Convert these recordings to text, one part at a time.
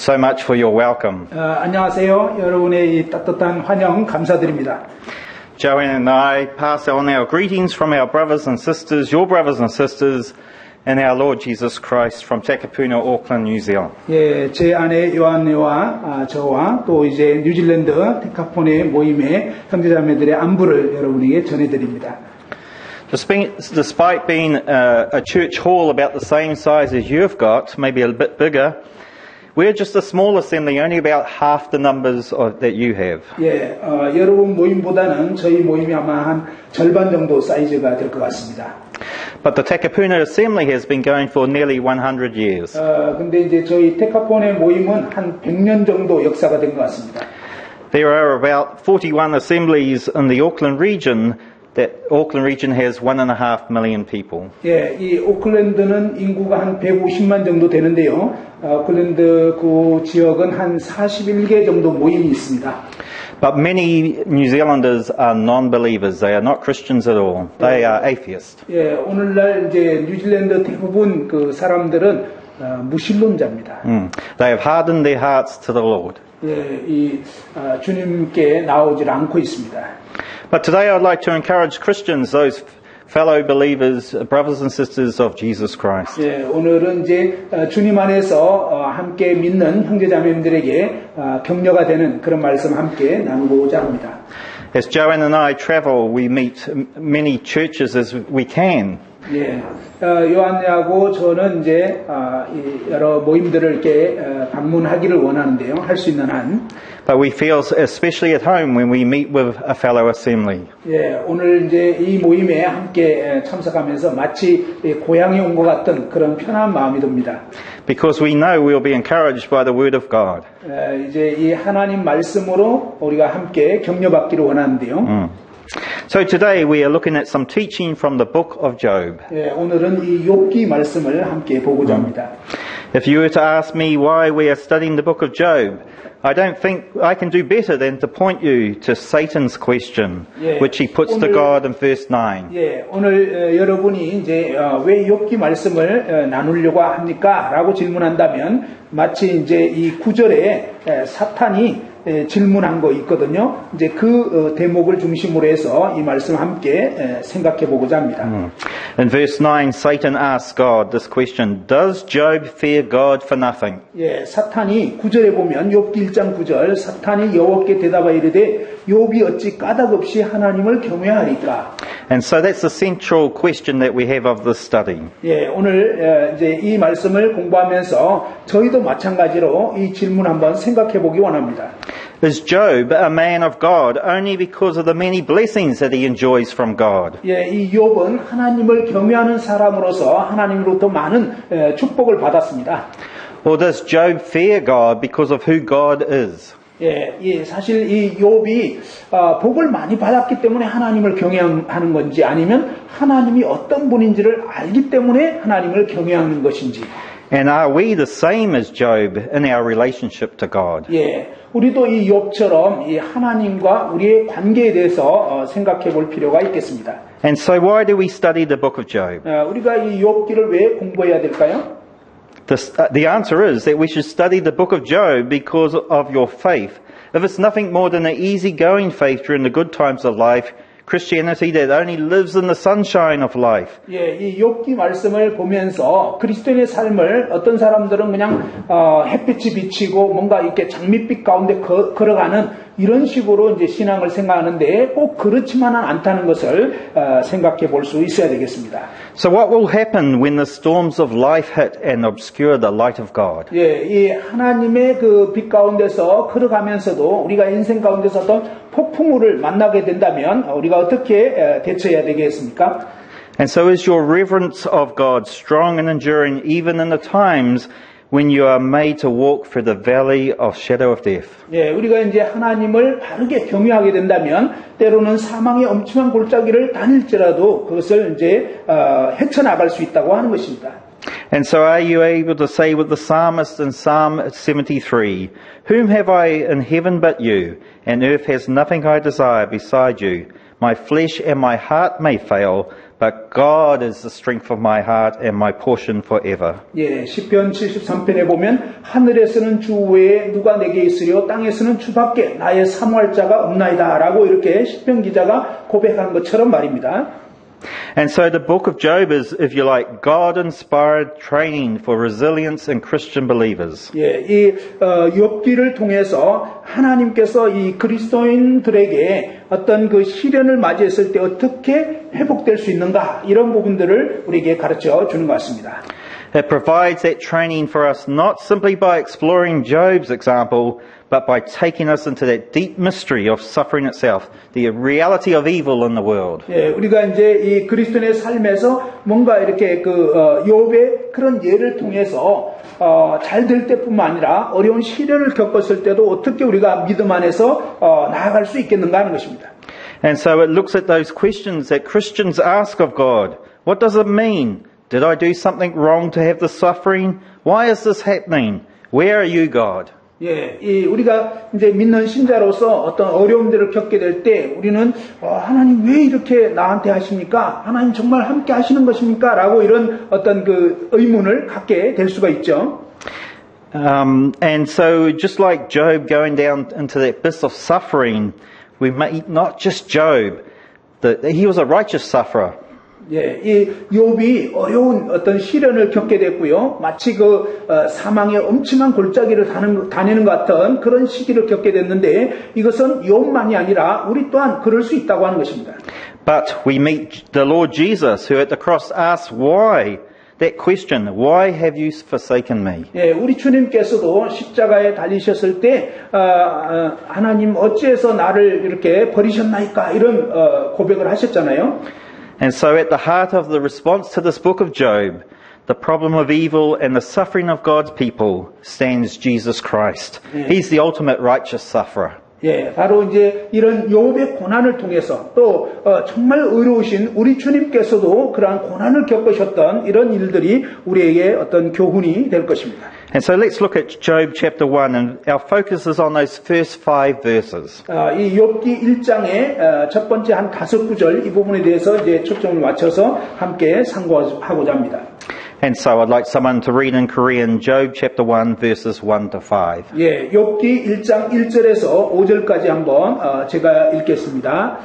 so much for your welcome. 안녕하세요. 여러분의 이 따뜻한 환영 감사드립니다. Joanne and I pass on our greetings from our brothers and sisters, your brothers and sisters, and our Lord Jesus Christ from Takapuna, Auckland, New Zealand. 예, 제 아내 요한네와 저와 또 이제 뉴질랜드 테카포네 모임의 형제자매들의 안부를 여러분에게 전해드립니다. Despite being a church hall about the same size as you've got, maybe a bit bigger, we're just a small assembly, only about half the numbers that you have. 예, 여러분 모임보다는 저희 모임이 아마 한 절반 정도 사이즈가 될 것 같습니다. But the Takapuna assembly has been going for nearly 100 years. 근데 이제 저희 테카포네 모임은 한 100년 정도 역사가 된 것 같습니다. There are about 41 assemblies in the Auckland region. That Auckland region has 1.5 million people. 예, 이 오클랜드는 인구가 한 150만 정도 되는데요. 오클랜드 그 지역은 한 41개 정도 모임이 있습니다. But many New Zealanders are non-believers. They are not Christians at all. They are atheists. 예, 오늘날 이제 뉴질랜드 대부분 그 사람들은 무신론자입니다. They have hardened their hearts to the Lord. 예, 이 주님께 나오질 않고 있습니다. But today I'd like to encourage Christians, those fellow believers, brothers and sisters of Jesus Christ. 예, 오늘은 이제 주님 안에서 함께 믿는 형제자매들에게 격려가 되는 그런 말씀 함께 나누고자 합니다. As Joanne and I travel, we meet many churches as we can. 예, 요한하고 저는 이제 여러 모임들을 이렇게 방문하기를 원하는데요, 할 수 있는 한. But we feel especially at home when we meet with a fellow assembly. 예, 오늘 이제 이 모임에 함께 참석하면서 마치 고향에 온 것 같은 그런 편한 마음이 듭니다. Because we know we'll be encouraged by the Word of God. 이제 이 하나님 말씀으로 우리가 함께 격려받기를 원하는데요. So today we are looking at some teaching from the book of Job. 예, 오늘은 이 욥기 말씀을 함께 보고자 합니다. If you were to ask me why we are studying the book of Job, I don't think I can do better than to point you to Satan's question, which he puts to God in verse 9. 예, 오늘 여러분이 이제 왜 욥기 말씀을 나누려고 합니까? 라고 질문한다면 마치 이제 이 9절에 사탄이 질문한 거 있거든요. 이제 그 대목을 중심으로 해서 이 말씀 함께 생각해 보고자 합니다. In verse 9, Satan asks God this question, Does Job fear God for nothing? 예, 사탄이 9절에 보면 욥기 1장 9절 사탄이 여호와께 대답하여 이르되 욥이 어찌 까닭없이 하나님을 경외하리까? And so that's the central question that we have of this study. 예, 오늘 이제 이 말씀을 공부하면서 저희도 마찬가지로 이 질문 한번 생각해 보기 원합니다. Is Job a man of God only because of the many blessings that he enjoys from God? 예, 이 욥은 하나님을 경외하는 사람으로서 하나님으로부터 많은 축복을 받았습니다. Or does Job fear God because of who God is? 예, 사실 이 욥이 복을 많이 받았기 때문에 하나님을 경외하는 건지 아니면 하나님이 어떤 분인지를 알기 때문에 하나님을 경외하는 것인지. And are we the same as Job in our relationship to God? 예, 우리도 이 욥처럼 이 하나님과 우리의 관계에 대해서 생각해 볼 필요가 있겠습니다. And so why do we study the book of Job? 우리가 이 욥기를 왜 공부해야 될까요? The answer is that we should study the book of Job because of your faith. If it's nothing more than an easy-going faith during the good times of life, Christianity that only lives in the sunshine of life. 예, 이 욥기 말씀을 보면서 그리스도인의 삶을 어떤 사람들은 그냥 햇빛이 비치고 뭔가 이렇게 장밋빛 가운데 걸어가는 이런 식으로 이제 신앙을 생각하는데 꼭 그렇지만은 않다는 것을 생각해 볼 수 있어야 되겠습니다. So what will happen when the storms of life hit and obscure the light of God? 예, 이 하나님의 그 빛 가운데서 걸어가면서도 우리가 인생 가운데서 어떤 폭풍우를 만나게 된다면 우리가 어떻게 대처해야 되겠습니까? And so is your reverence of God strong and enduring even in the times when you are made to walk through the valley of shadow of death. 예, 우리가 이제 하나님을 바르게 경외하게 된다면 때로는 사망의 엄청난 골짜기를 다닐지라도 그것을 이제 헤쳐나갈 수 있다고 하는 것입니다. And so are you able to say with the psalmist in Psalm 73, Whom have I in heaven but you, and earth has nothing I desire beside you. My flesh and my heart may fail, but God is the strength of my heart and my portion forever. 예, 시편 73편에 보면 하늘에서는 주 외에 누가 내게 있으려 땅에서는 주밖에 나의 사모할 자가 없나이다라고 이렇게 시편 기자가 고백한 것처럼 말입니다. And so the book of Job is, if you like, God-inspired training for resilience in Christian believers. 예, 이 욥기를 통해서 하나님께서 이 그리스도인들에게 어떤 그 시련을 맞이했을 때 어떻게 회복될 수 있는가 이런 부분들을 우리에게 가르쳐 주는 것 같습니다. It provides that training for us not simply by exploring Job's example, but by taking us into that deep mystery of suffering itself, the reality of evil in the world. 예, 우리가 이제 이 그리스도인의 삶에서 뭔가 이렇게 욥의 그런 예를 통해서 잘 될 때뿐만 아니라 어려운 시련을 겪었을 때도 어떻게 우리가 믿음 안에서 나아갈 수 있겠는가 하는 것입니다. And so it looks at those questions that Christians ask of God. What does it mean? Did I do something wrong to have this suffering? Why is this happening? Where are you, God? 예, 우리가 이제 믿는 신자로서 어떤 어려움들을 겪게 될 때 우리는 하나님 왜 이렇게 나한테 하십니까? 하나님 정말 함께 하시는 것입니까? 라고 이런 어떤 그 의문을 갖게 될 수가 있죠. And so just like Job going down into that abyss of suffering, we may not just Job, he was a righteous sufferer. 예, 이 욥이 어려운 어떤 시련을 겪게 됐고요. 마치 사망의 엄청난 골짜기를 다니는 것 같은 그런 시기를 겪게 됐는데 이것은 욥만이 아니라 우리 또한 그럴 수 있다고 하는 것입니다. But we meet the Lord Jesus who at the cross asks why. That question, why have you forsaken me? 예, 우리 주님께서도 십자가에 달리셨을 때 하나님 어찌해서 나를 이렇게 버리셨나이까 이런 고백을 하셨잖아요. And so at the heart of the response to this book of Job, the problem of evil and the suffering of God's people stands Jesus Christ. He's the ultimate righteous sufferer. 예, 바로 이제 이런 욥의 고난을 통해서 또 정말 의로우신 우리 주님께서도 그러한 고난을 겪으셨던 이런 일들이 우리에게 어떤 교훈이 될 것입니다. And so let's look at Job chapter 1 and our focus is on those first 5 verses. 이 욥기 1장의 첫 번째 한 5구절 이 부분에 대해서 이제 초점을 맞춰서 함께 상고하고자 합니다. And so I'd like someone to read in Korean Job chapter 1 verses 1 to 5. 예, 욥기 1장 1절에서 5절까지 한번 제가 읽겠습니다.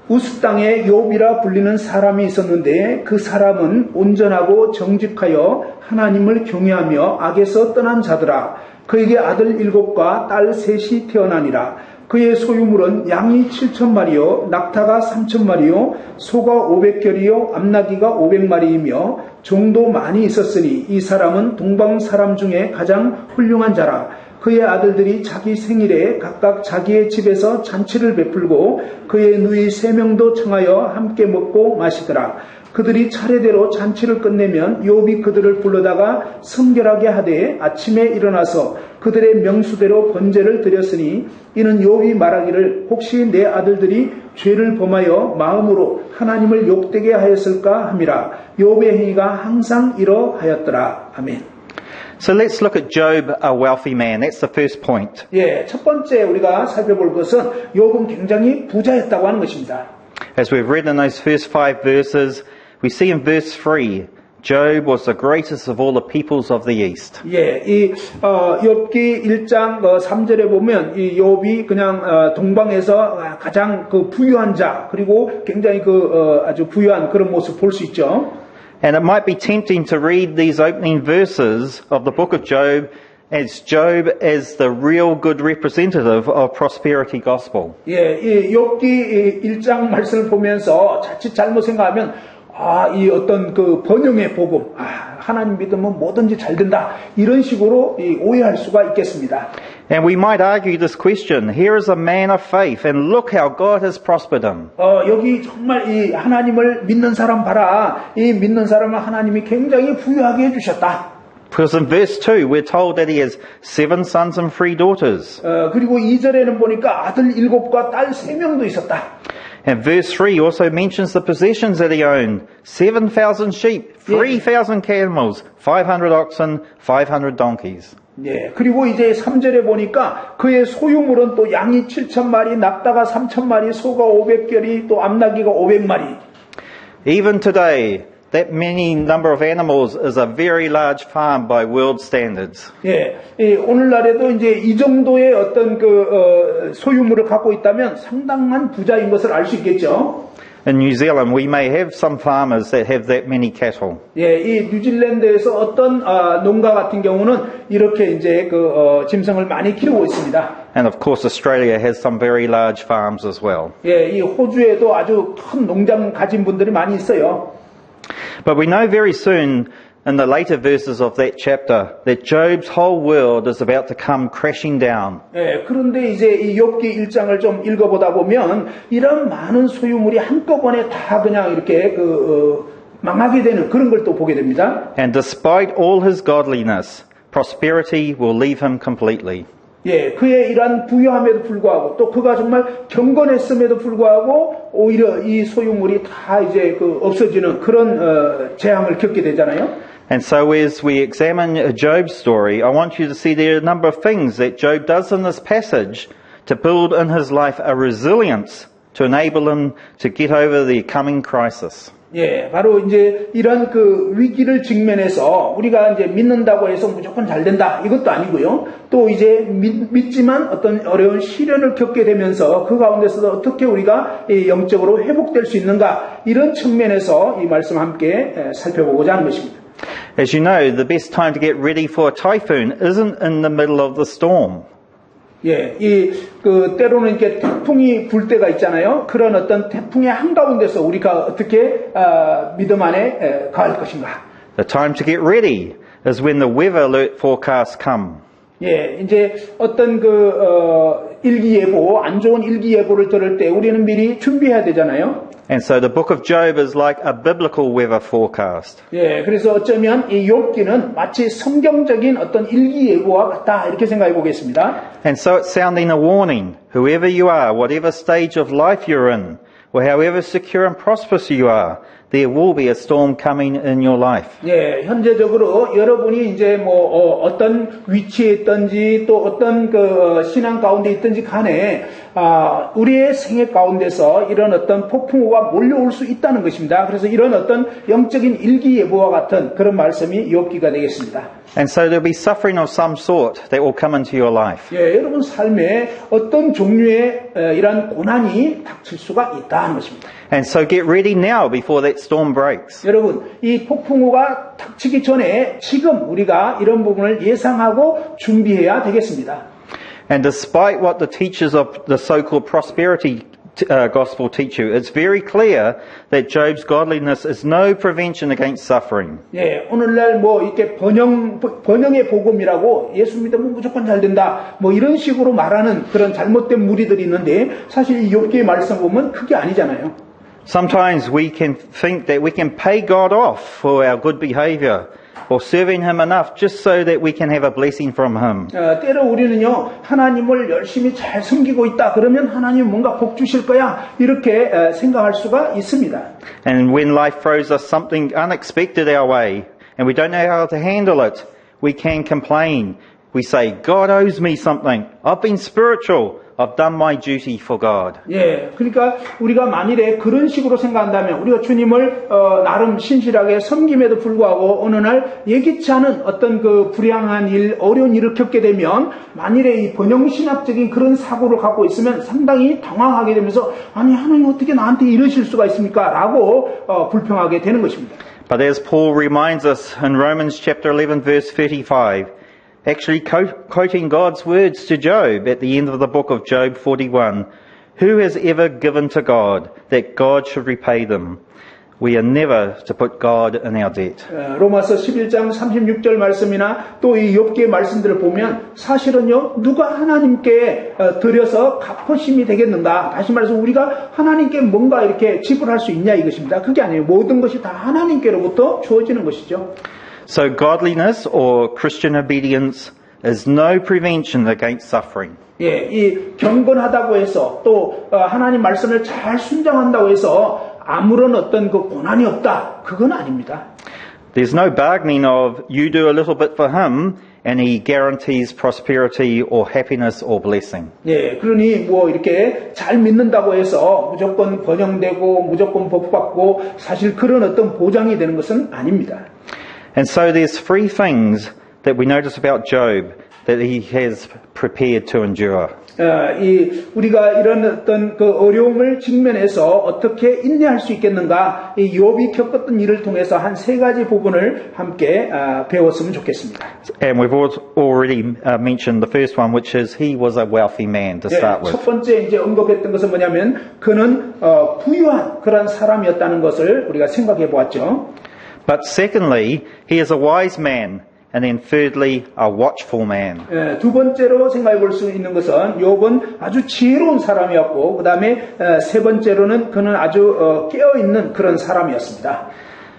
우스 땅에 욥이라 불리는 사람이 있었는데 그 사람은 온전하고 정직하여 하나님을 경외하며 악에서 떠난 자더라. 그에게 아들 7과 딸 3이 태어나니라. 그의 소유물은 양이 7,000마리요 낙타가 3,000마리요 소가 500결이요 암나귀가 500마리이며 종도 많이 있었으니 이 사람은 동방 사람 중에 가장 훌륭한 자라. 그의 아들들이 자기 생일에 각각 자기의 집에서 잔치를 베풀고 그의 누이 3명도 청하여 함께 먹고 마시더라. 그들이 차례대로 잔치를 끝내면 욥이 그들을 불러다가 성결하게 하되 아침에 일어나서 그들의 명수대로 번제를 드렸으니 이는 욥이 말하기를 혹시 내 아들들이 죄를 범하여 마음으로 하나님을 욕되게 하였을까 함이라. 욥의 행위가 항상 이러하였더라. 아멘. So let's look at Job, a wealthy man. That's the first point. 예, 첫 번째 우리가 살펴볼 것은 욥은 굉장히 부자였다고 하는 것입니다. As we've read in those first 5 verses, we see in verse 3, Job was the greatest of all the peoples of the East. 예, 이 욥기 1장 3절에 보면 이 욥이 그냥 동방에서 가장 부유한 자 그리고 굉장히 아주 부유한 그런 모습 볼 수 있죠. And it might be tempting to read these opening verses of the book of Job as the real good representative of prosperity gospel. 예, 이 욥기 1장 말씀을 보면서 자칫 잘못 생각하면 이 어떤 번영의 복음, 하나님 믿으면 뭐든지 잘 된다. 이런 식으로 오해할 수가 있겠습니다. And we might argue this question. Here is a man of faith and look how God has prospered him. 여기 정말 이 하나님을 믿는 사람 봐라. 이 믿는 사람을 하나님이 굉장히 부유하게 해주셨다. Because in verse 2 we're told that he has 7 sons and 3 daughters. 그리고 2절에는 보니까 아들 7과 딸 3명도 있었다. And verse 3 also mentions the possessions that he owned. 7,000 sheep, 3,000 camels, 500 oxen, 500 donkeys. 예, 그리고 이제 3절에 보니까 그의 소유물은 또 양이 7,000마리, 낙타가 3,000마리, 소가 500결이, 또 암나귀가 500마리. Even today, that many number of animals is a very large farm by world standards. 예, 오늘날에도 이제 이 정도의 어떤 소유물을 갖고 있다면 상당한 부자인 것을 알 수 있겠죠. In New Zealand, we may have some farmers that have that many cattle. 예, 이 뉴질랜드에서 어떤 농가 같은 경우는 이렇게 이제 짐승을 많이 키우고 있습니다. And of course, Australia has some very large farms as well. 예, 이 호주에도 아주 큰 농장 가진 분들이 많이 있어요. But we know very soon in the later verses of that chapter that Job's whole world is about to come crashing down. 예, 그런데 이제 이 욥기 1장을 좀 읽어보다 보면 이런 많은 소유물이 한꺼번에 다 그냥 이렇게 망하게 되는 그런 걸 또 보게 됩니다. And despite all his godliness, prosperity will leave him completely. 예, 그의 이러한 부유함에도 불구하고 또 그가 정말 경건했음에도 불구하고 오히려 이 소유물이 다 이제 없어지는 그런 재앙을 겪게 되잖아요. And so as we examine Job's story, I want you to see there are a number of things that Job does in this passage to build in his life a resilience to enable him to get over the coming crisis. 예, 바로 이제 이런 위기를 직면해서 우리가 이제 믿는다고 해서 무조건 잘 된다. 이것도 아니고요. 또 이제 믿지만 어떤 어려운 시련을 겪게 되면서 그 가운데서도 어떻게 우리가 영적으로 회복될 수 있는가. 이런 측면에서 이 말씀 함께 살펴보고자 하는 것입니다. As you know, the best time to get ready for a typhoon isn't in the middle of the storm. 예, 때로는 이렇게 태풍이 불 때가 있잖아요. 그런 어떤 태풍의 한가운데서 우리가 어떻게, 믿음 안에 가할 것인가. The time to get ready is when the weather alert forecasts come. 예, 이제 어떤 일기예보, 안 좋은 일기예보를 들을 때 우리는 미리 준비해야 되잖아요. And so the book of Job is like a biblical weather forecast. 예, 그래서 어쩌면 이 욥기는 마치 성경적인 어떤 일기예보와 같다 이렇게 생각해 보겠습니다. And so it's sounding a warning. Whoever you are, whatever stage of life you're in, or however secure and prosperous you are, there will be a storm coming in your life. 예, 현재적으로 여러분이 이제 어떤 위치에 있든지 또 어떤 신앙 가운데 있든지 간에 우리의 생애 가운데서 이런 어떤 폭풍우가 몰려올 수 있다는 것입니다. 그래서 이런 어떤 영적인 일기예보와 같은 그런 말씀이 욥기가 되겠습니다. And so there'll be suffering of some sort that will come into your life. 예, 여러분 삶에 어떤 종류의 이런 고난이 닥칠 수가 있다는 것입니다. And so get ready now before that storm breaks. 여러분, 이 폭풍우가 닥치기 전에 지금 우리가 이런 부분을 예상하고 준비해야 되겠습니다. And despite what the teachers of the so-called prosperity gospel teach you, it's very clear that Job's godliness is no prevention against suffering. 예, 오늘날 이렇게 번영의 복음이라고 예수 믿으면 무조건 잘 된다. 이런 식으로 말하는 그런 잘못된 무리들이 있는데 사실 이 욥기의 말씀 보면 그게 아니잖아요. Sometimes we can think that we can pay God off for our good behavior or serving Him enough just so that we can have a blessing from Him. 때로 우리는요, 하나님을 열심히 잘 섬기고 있다. 그러면 하나님 뭔가 복 주실 거야. 이렇게 생각할 수가 있습니다. And when life throws us something unexpected our way and we don't know how to handle it, we can complain. We say, God owes me something. I've been spiritual. I've done my duty for God. 예, 그러니까 우리가 만일에 그런 식으로 생각한다면 우리가 주님을 나름 신실하게 섬김에도 불구하고 어느 날 예기치 않은 어떤 불량한 일, 어려운 일을 겪게 되면 만일에 이 번영신학적인 그런 사고를 갖고 있으면 상당히 당황하게 되면서 아니 하나님 어떻게 나한테 이러실 수가 있습니까? 라고 불평하게 되는 것입니다. But as Paul reminds us in Romans chapter 11 verse 35, actually quoting God's words to Job at the end of the book of Job 41, who has ever given to God that God should repay them? We are never to put God in our debt. 로마서 11장 36절 말씀이나 또 이 욥기의 말씀들을 보면 사실은요, 누가 하나님께 드려서 갚으심이 되겠는가? 다시 말해서 우리가 하나님께 뭔가 이렇게 지불할 수 있냐 이것입니다. 그게 아니에요. 모든 것이 다 하나님께로부터 주어지는 것이죠. So godliness or Christian obedience is no prevention against suffering. 예, 이 경건하다고 해서 또 하나님 말씀을 잘 순종한다고 해서 아무런 어떤 고난이 없다. 그건 아닙니다. There's no bargaining of you do a little bit for him and he guarantees prosperity or happiness or blessing. 예, 그러니 뭐 이렇게 잘 믿는다고 해서 무조건 번영되고 무조건 복받고 사실 그런 어떤 보장이 되는 것은 아닙니다. And so there's three things that we notice about Job that he has prepared to endure. 우리가 이런 어떤 그 어려움을 직면해서 어떻게 인내할 수 있겠는가, 이 욥이 겪었던 일을 통해서 한 세 가지 부분을 함께 배웠으면 좋겠습니다. And we've already mentioned the first one, which is he was a wealthy man to start with. 첫 번째 이제 언급했던 것은 뭐냐면 그는 부유한 그런 사람이었다는 것을 우리가 생각해 보았죠. But secondly, he is a wise man. And then thirdly, a watchful man. 두 번째로 생각해 볼 수 있는 것은 욥은 아주 지혜로운 사람이었고, 그 다음에 세 번째로는 그는 아주 깨어있는 그런 사람이었습니다.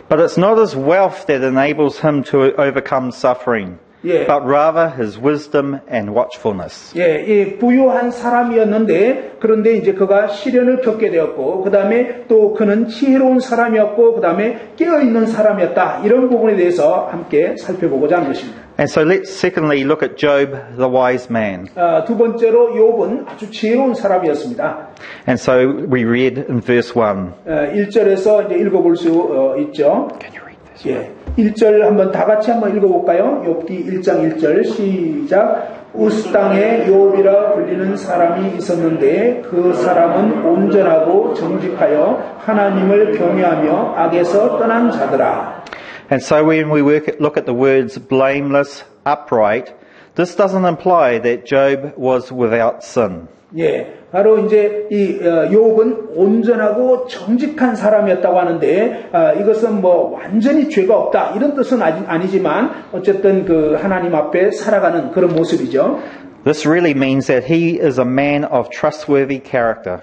But it's not his wealth that enables him to overcome suffering, but rather his wisdom and watchfulness. 이 부유한 사람이었는데, 그런데 이제 그가 시련을 겪게 되었고, 그 다음에 또 그는 지혜로운 사람이었고, 그 다음에 깨어있는 사람이었다. 이런 부분에 대해서 함께 살펴보고자 하는 것입니다. And so let's secondly look at Job, the wise man. 두 번째로 욥은 아주 지혜로운 사람이었습니다. And so we read in verse 1. 1절에서 이제 읽어볼 수 있죠. Can you read this? 1절 한번 다 같이 한번 읽어볼까요? 욥기 1장 1절 시작. 우스 땅에 욥이라 불리는 사람이 있었는데 그 사람은 온전하고 정직하여 하나님을 경외하며 악에서 떠난 자더라. And so when we look at the words blameless, upright, this doesn't imply that Job was without sin. 바로 이제 이 욥은 온전하고 정직한 사람이었다고 하는데 이것은 뭐 완전히 죄가 없다 이런 뜻은 아니지만 어쨌든 그 하나님 앞에 살아가는 그런 모습이죠. This really means that he is a man of trustworthy character.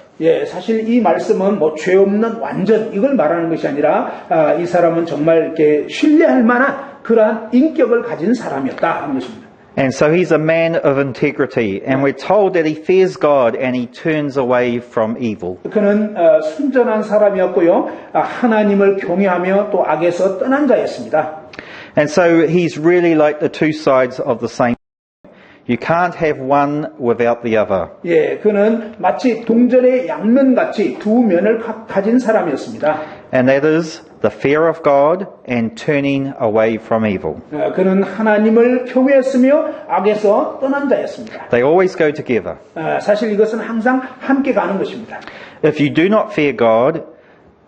사실 이 말씀은 뭐 죄 없는 완전 이걸 말하는 것이 아니라 이 사람은 정말 이렇게 신뢰할 만한 그러한 인격을 가진 사람이었다 하는 것입니다. And so he's a man of integrity, and we're told that he fears God and he turns away from evil. 그는 순전한 사람이었고요, 하나님을 경외하며 또 악에서 떠난 자였습니다. And so he's really like the two sides of the same. You can't have one without the other. 그는 마치 동전의 양면같이 두 면을 가진 사람이었습니다. And that is the fear of God and turning away from evil. 그는 하나님을 경외했으며 악에서 떠난 자였습니다. They always go together. 사실 이것은 항상 함께 가는 것입니다. If you do not fear God,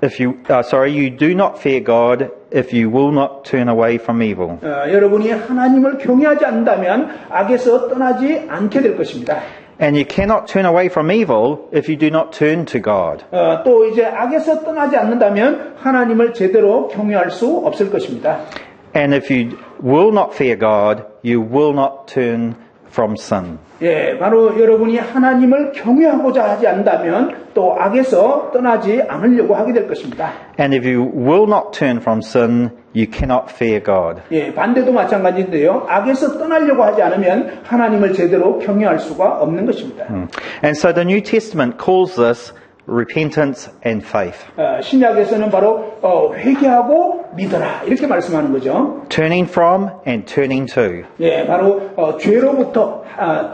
you do not fear God if you will not turn away from evil. 여러분이 하나님을 경외하지 않는다면 악에서 떠나지 않게 될 것입니다. And you cannot turn away from evil if you do not turn to God. 또 이제 악에서 떠나지 않는다면 하나님을 제대로 경외할 수 없을 것입니다. And if you will not fear God, you will not turn from sin. 바로 여러분이 하나님을 경외하고자 하지 않는다면 또 악에서 떠나지 않으려고 하게 될 것입니다. And if you will not turn from sin, you cannot fear God. 반대도 마찬가지인데요. 악에서 떠나려고 하지 않으면 하나님을 제대로 경외할 수가 없는 것입니다. And so the New Testament calls this repentance and faith. 신약에서는 바로 회개하고 믿어라 이렇게 말씀하는 거죠. Turning from and turning to. 바로 죄로부터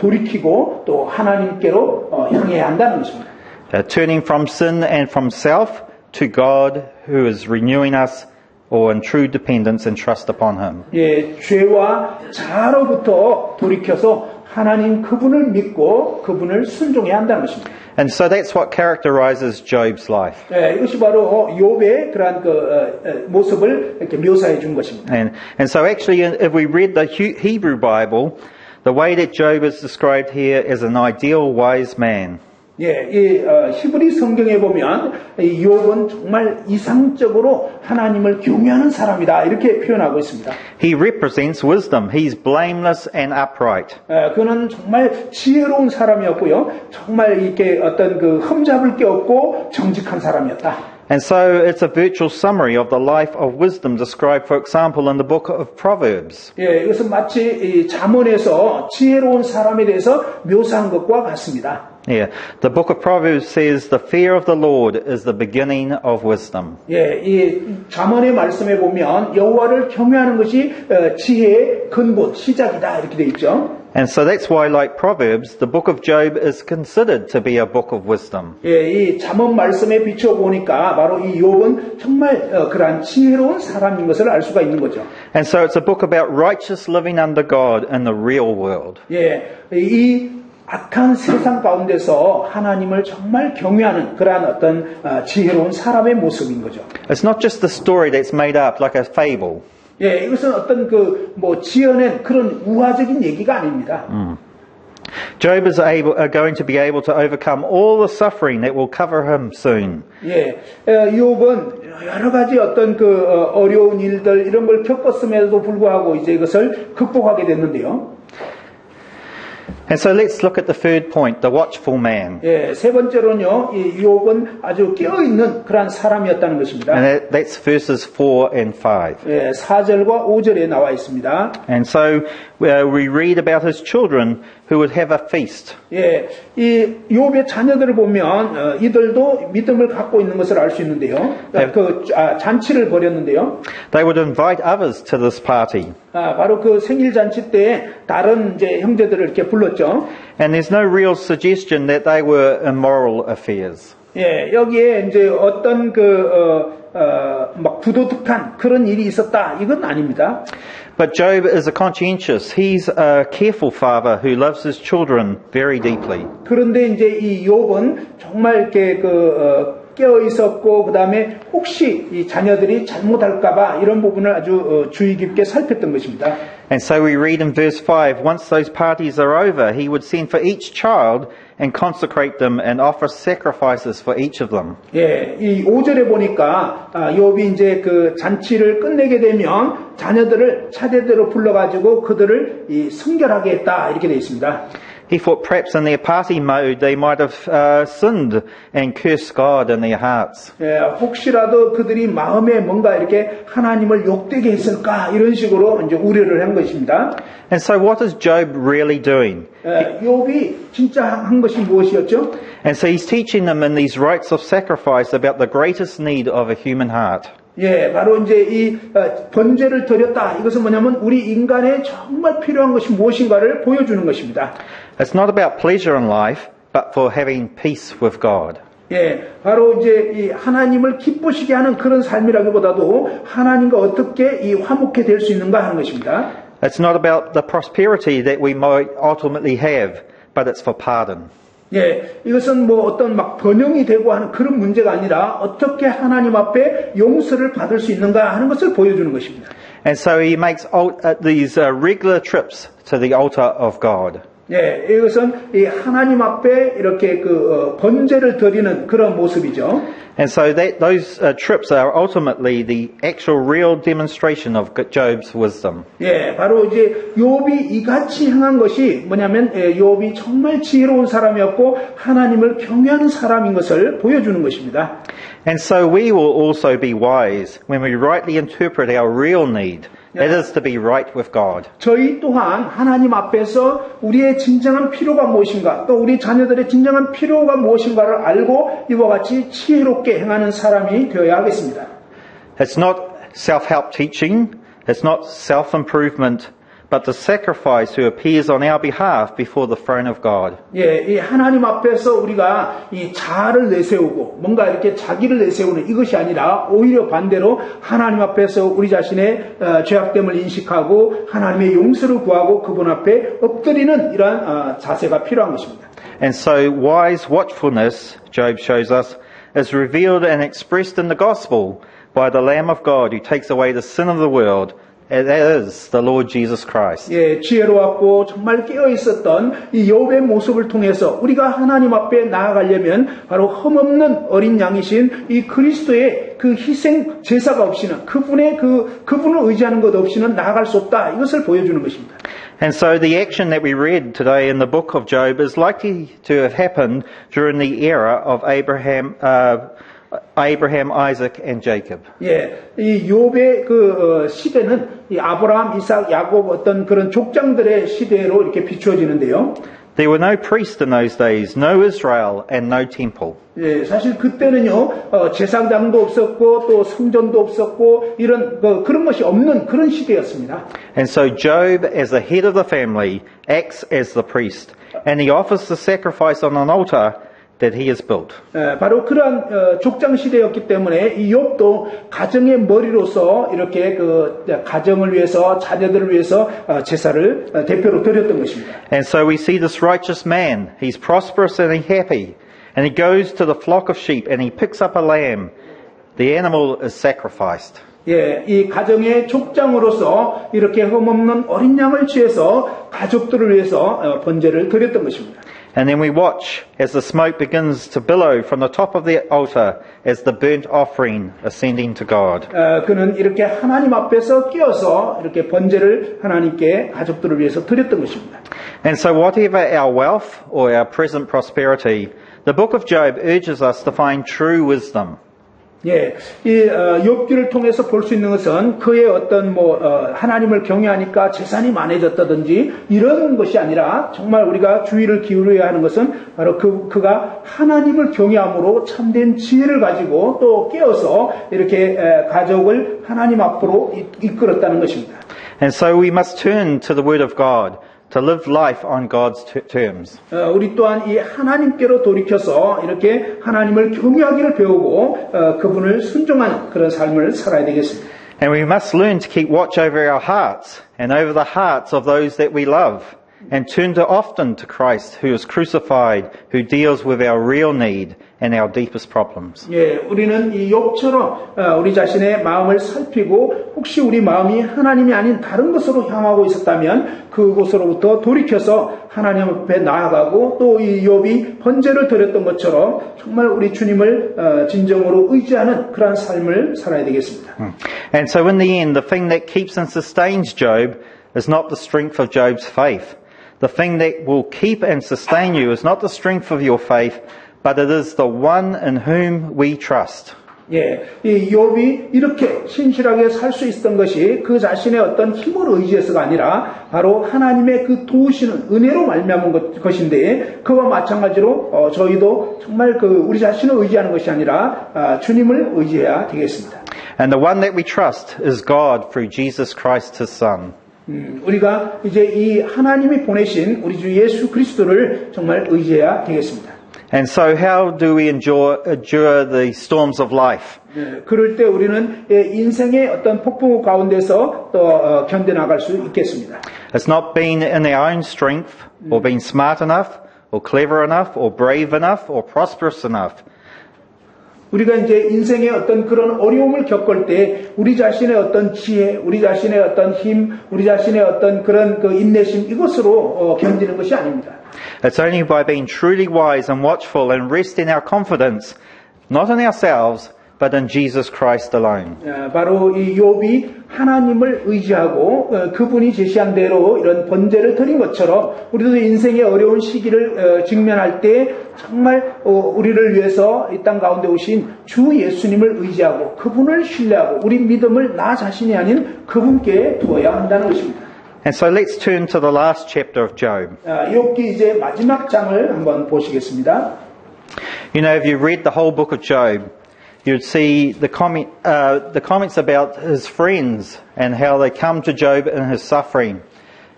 돌이키고 또 하나님께로 향해야 한다는 것입니다. Turning from sin and from self to God who is renewing us or in true dependence and trust upon Him. 죄와 자로부터 돌이켜서 하나님 그분을 믿고 그분을 순종해야 한다는 것입니다. And so that's what characterizes Job's life. 이것이 바로 욥의 그러한 그 모습을 이렇게 묘사해 준 것입니다. And so actually if we read the Hebrew Bible, the way that Job is described here is an ideal wise man. 이 히브리 성경에 보면 이 욥은 정말 이상적으로 하나님을 경외하는 사람이다 이렇게 표현하고 있습니다. He represents wisdom. He's blameless and upright. 그는 정말 지혜로운 사람이었고요. 정말 이렇게 어떤 그 흠잡을 게 없고 정직한 사람이었다. And so it's a virtual summary of the life of wisdom described, for example, in the book of Proverbs. 예, 이것은 마치 이 잠언에서 지혜로운 사람에 대해서 묘사한 것과 같습니다. Yeah, the book of Proverbs says the fear of the Lord is the beginning of wisdom. 예, 이 잠언의 말씀에 보면 여호와를 경외하는 것이 지혜의 근본, 시작이다 이렇게 돼 있죠. And so that's why, like Proverbs, the book of Job is considered to be a book of wisdom. 예, 이 잠언 말씀에 비춰 보니까 바로 이 욥은 정말 그러한 지혜로운 사람인 것을 알 수가 있는 거죠. And so it's a book about righteous living under God in the real world. 예, 이 악한 세상 가운데서 하나님을 정말 경외하는 그러한 어떤 지혜로운 사람의 모습인 거죠. It's not just the story that's made up like a fable. 예, 이것은 어떤 지어낸 그런 우화적인 얘기가 아닙니다. Job is going to be able to overcome all the suffering that will cover him soon. 예, 욥은 여러 가지 어떤 어려운 일들 이런 걸 겪었음에도 불구하고 이제 이것을 극복하게 됐는데요. And so let's look at the third point, the watchful man. 예, 세 번째로는요, 이 욥은 아주 깨어있는 그런 사람이었다는 것입니다. And that's verses 4 and 5. 예, 4절과 5절에 나와 있습니다. And so we read about his children who would have a feast. 예, 이 욥의 자녀들을 보면 이들도 믿음을 갖고 있는 것을 알 수 있는데요. 잔치를 벌였는데요. They would invite others to this party. 바로 그 생일 잔치 때 다른 이제 형제들을 이렇게 불렀죠. And there's no real suggestion that they were immoral affairs. 예, 여기에 이제 어떤 막 부도덕한 그런 일이 있었다 이건 아닙니다. But Job is a conscientious. He's a careful father who loves his children very deeply. 그런데 이제 이 욥은 정말 이렇게 깨어 있었고 그다음에 혹시 이 자녀들이 잘못할까봐 이런 부분을 아주 주의 깊게 살폈던 것입니다. And so we read in verse 5, once those parties are over, he would send for each child and consecrate them and offer sacrifices for each of them. 예, 이 5절에 보니까 욥이 이제 그 잔치를 끝내게 되면 자녀들을 차례대로 불러가지고 그들을 성결하게 했다 이렇게 되어 있습니다. He thought perhaps in their party mode they might have sinned and cursed God in their hearts. 예, 혹시라도 그들이 마음에 뭔가 이렇게 하나님을 욕되게 했을까 이런 식으로 이제 우려를 한 것입니다. And so what is Job really doing? 예, 욥이 진짜 한 것이 무엇이었죠? And so he's teaching them in these rites of sacrifice about the greatest need of a human heart. 예, 바로 이제 이 번제를 드렸다. 이것은 뭐냐면 우리 인간에 정말 필요한 것이 무엇인가를 보여주는 것입니다. It's not about pleasure in life, but for having peace with God. 예, 바로 이제 이 하나님을 기쁘시게 하는 그런 삶이라기보다도 하나님과 어떻게 이 화목해 될 수 있는가 하는 것입니다. It's not about the prosperity that we might ultimately have, but it's for pardon. 예, 이것은 뭐 어떤 막 번영이 되고 하는 그런 문제가 아니라 어떻게 하나님 앞에 용서를 받을 수 있는가 하는 것을 보여주는 것입니다. And so he makes these regular trips to the altar of God. 예, 이것은 이 하나님 앞에 이렇게 번제를 드리는 그런 모습이죠. And so those trips are ultimately the actual real demonstration of Job's wisdom. 예, 바로 이제 욥이 이같이 행한 것이 뭐냐면 욥이 정말 지혜로운 사람이었고 하나님을 경외하는 사람인 것을 보여주는 것입니다. And so we will also be wise when we rightly interpret our real need. That is to be right with God. 저희 또한 하나님 앞에서 우리의 진정한 필요가 무엇인가, 또 우리 자녀들의 진정한 필요가 무엇인가를 알고 이와 같이 지혜롭게 행하는 사람이 되어야 하겠습니다. It's not self-help teaching. It's not self-improvement. But the sacrifice who appears on our behalf before the throne of God. 예, 이 하나님 앞에서 우리가 이 자아를 내세우고 뭔가 이렇게 자기를 내세우는 이것이 아니라 오히려 반대로 하나님 앞에서 우리 자신의 죄악됨을 인식하고 하나님의 용서를 구하고 그분 앞에 엎드리는 이러한 자세가 필요한 것입니다. And so wise watchfulness, Job shows us, is revealed and expressed in the gospel by the Lamb of God who takes away the sin of the world. That is the Lord Jesus Christ. 예, 지혜로웠고 정말 깨어 있었던 이 욥의 모습을 통해서 우리가 하나님 앞에 나아가려면 바로 흠없는 어린 양이신 이 그리스도의 그 희생 제사가 없이는 그분을 의지하는 것 없이는 나아갈 수 없다. 이것을 보여주는 것입니다. And so the action that we read today in the book of Job is likely to have happened during the era of Abraham, Abraham, Isaac, and Jacob. 예, 이 욥의 시대는 이 아브라함, 이삭, 야곱 어떤 그런 족장들의 시대로 이렇게 비추어지는데요. There were no priests in those days, no Israel, and no temple. 예, 사실 그때는요, 제사장도 없었고, 또 성전도 없었고, 이런, 그런 것이 없는 그런 시대였습니다. And so Job, as the head of the family, acts as the priest, and he offers the sacrifice on an altar that he has built. 바로 그러한 족장 시대였기 때문에 이 욥도 가정의 머리로서 이렇게 그 가정을 위해서 자녀들을 위해서 제사를 대표로 드렸던 것입니다. And so we see this righteous man. He's prosperous and he's happy. And he goes to the flock of sheep and he picks up a lamb. The animal is sacrificed. 예, 이 가정의 족장으로서 이렇게 흠없는 어린 양을 취해서 가족들을 위해서 번제를 드렸던 것입니다. And then we watch as the smoke begins to billow from the top of the altar as the burnt offering ascending to God. 그는 이렇게 하나님 앞에서 끼어서 이렇게 번제를 하나님께 가족들을 위해서 드렸던 것입니다. And so whatever our wealth or our present prosperity, the book of Job urges us to find true wisdom. 예, 이 욥기를 통해서 볼 수 있는 것은 그의 어떤 하나님을 경외하니까 재산이 많아졌다든지 이런 것이 아니라 정말 우리가 주의를 기울여야 하는 것은 바로 그가 하나님을 경외함으로 참된 지혜를 가지고 또 깨어서 이렇게 가족을 하나님 앞으로 이끌었다는 것입니다. And so we must turn to the Word of God to live life on God's terms. 우리 또한 이 하나님께로 돌이켜서 이렇게 하나님을 경외하기를 배우고 그분을 순종하는 그런 삶을 살아야 되겠습니다. And we must learn to keep watch over our hearts and over the hearts of those that we love and turn often to Christ who is crucified, who deals with our real need and our deepest problems. 예, 우리는 이 욥처럼 우리 자신의 마음을 살피고 혹시 우리 마음이 하나님이 아닌 다른 것으로 향하고 있었다면 그곳으로부터 돌이켜서 하나님 앞에 나아가고 또 이 욥이 번제를 드렸던 것처럼 정말 우리 주님을 진정으로 의지하는 그러한 삶을 살아야 되겠습니다. And so in the end, the thing that keeps and sustains Job is not the strength of Job's faith. The thing that will keep and sustain you is not the strength of your faith, but it is the one in whom we trust. 예, 이 욥이 이렇게 신실하게 살 수 있었던 것이 그 자신의 어떤 힘을 의지해서가 아니라 바로 하나님의 그 도우시는 은혜로 말미암은 것인데 그와 마찬가지로 저희도 정말 우리 자신을 의지하는 것이 아니라 주님을 의지해야 되겠습니다. And the one that we trust is God through Jesus Christ, His Son. 우리가 이제 이 하나님이 보내신 우리 주 예수 그리스도를 정말 의지해야 되겠습니다. And so how do we endure the storms of life? 네, 그럴 때 우리는 인생의 어떤 폭풍 가운데서 또 견뎌나갈 수 있겠습니다. It's not being in our own strength or being smart enough or clever enough or brave enough or prosperous enough. 우리가 이제 인생의 어떤 그런 어려움을 겪을 때 우리 자신의 어떤 지혜, 우리 자신의 어떤 힘, 우리 자신의 어떤 그런 인내심 이것으로 견디는 것이 아닙니다. It's only by being truly wise and watchful and resting our confidence not in ourselves but in Jesus Christ alone. 바로 이 욥이 하나님을 의지하고 그분이 제시한 대로 이런 번제를 드린 것처럼 우리도 인생의 어려운 시기를 직면할 때 정말 우리를 위해서 이 땅 가운데 오신 주 예수님을 의지하고 그분을 신뢰하고 우리 믿음을 나 자신이 아닌 그분께 두어야 한다는 것입니다. And so let's turn to the last chapter of Job. 욥기 이제 마지막 장을 한번 보시겠습니다. You know, if you read the whole book of Job, you'd see the comments about his friends and how they come to Job in his suffering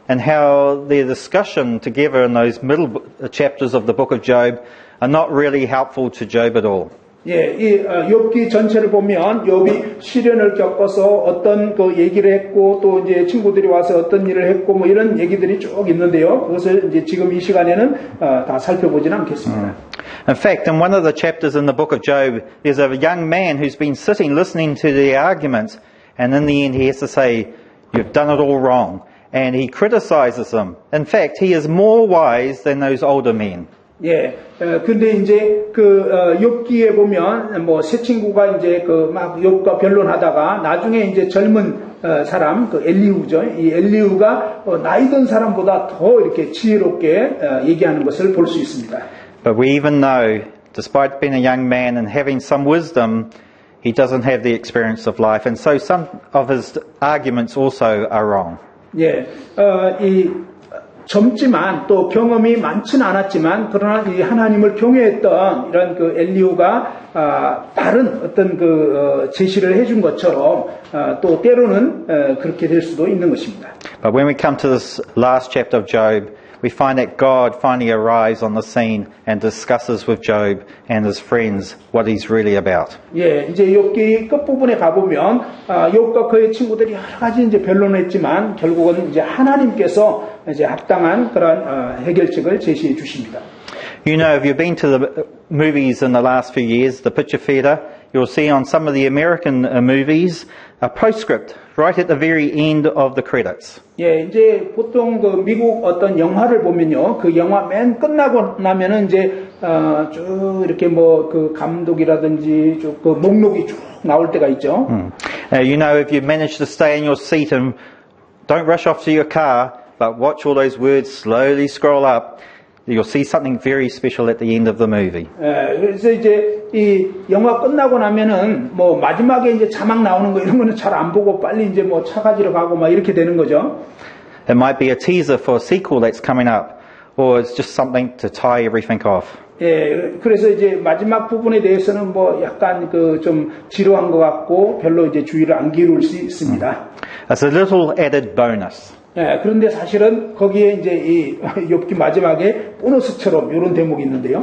and how their discussion together in those middle chapters of the book of Job are not really helpful to Job at all. 예, 이 욥기 전체를 보면 욥이 시련을 겪어서 어떤 얘기를 했고 또 이제 친구들이 와서 어떤 일을 했고 뭐 이런 얘기들이 쭉 있는데요. 그것을 이제 지금 이 시간에는 다 살펴보지는 않겠습니다. In fact, in one of the chapters in the book of Job, there's a young man who's been sitting listening to the arguments, and in the end he has to say, "You've done it all wrong," and he criticizes them. In fact, he is more wise than those older men. 예, 근데 이제 욥기에 보면 새 친구가 이제 막 욥과 변론하다가 나중에 이제 젊은 사람 엘리후죠. 이 엘리후가 나이 든 사람보다 더 이렇게 지혜롭게 얘기하는 것을 볼 수 있습니다. But we even know despite being a young man and having some wisdom, he doesn't have the experience of life. And so some of his arguments also are wrong. 예, 이 젊지만 또 경험이 많지는 않았지만 그러나 이 하나님을 경외했던 이런 그 엘리후가 다른 어떤 그 제시를 해준 것처럼 또 때로는 그렇게 될 수도 있는 것입니다. But when we come to this last chapter of Job, we find that God finally arrives on the scene and discusses with Job and his friends what he's really about. 예, 이제 욥기 끝부분에 가보면 욥과 그의 친구들이 여러 가지 이제 변론을 했지만 결국은 이제 하나님께서 이제 합당한 그런 해결책을 제시해 주십니다. You know, if you've been to the movies in the last few years, the picture theatre, you'll see on some of the American movies a postscript right at the very end of the credits. 예, 이제 보통 그 미국 어떤 영화를 보면요, 그 영화 맨 끝나고 나면은 이제 쭉 이렇게 뭐 그 감독이라든지 쭉 그 목록이 쭉 나올 때가 있죠. You know, if you manage to stay in your seat and don't rush off to your car, but watch all those words slowly scroll up, you'll see something very special at the end of the movie. 예, 그래서 이제 이 영화 끝나고 나면은 뭐 마지막에 이제 자막 나오는 거 이런 거는 잘 안 보고 빨리 이제 뭐 차 가지러 가고 막 이렇게 되는 거죠. It might be a teaser for a sequel that's coming up, or it's just something to tie everything off. 예, 그래서 이제 마지막 부분에 대해서는 뭐 약간 그 좀 지루한 것 같고 별로 이제 주의를 안 기울일 수 있습니다. It's a little added bonus. 예, 그런데 사실은 거기에 이제 이 욥기 마지막에 보너스처럼 이런 대목이 있는데요.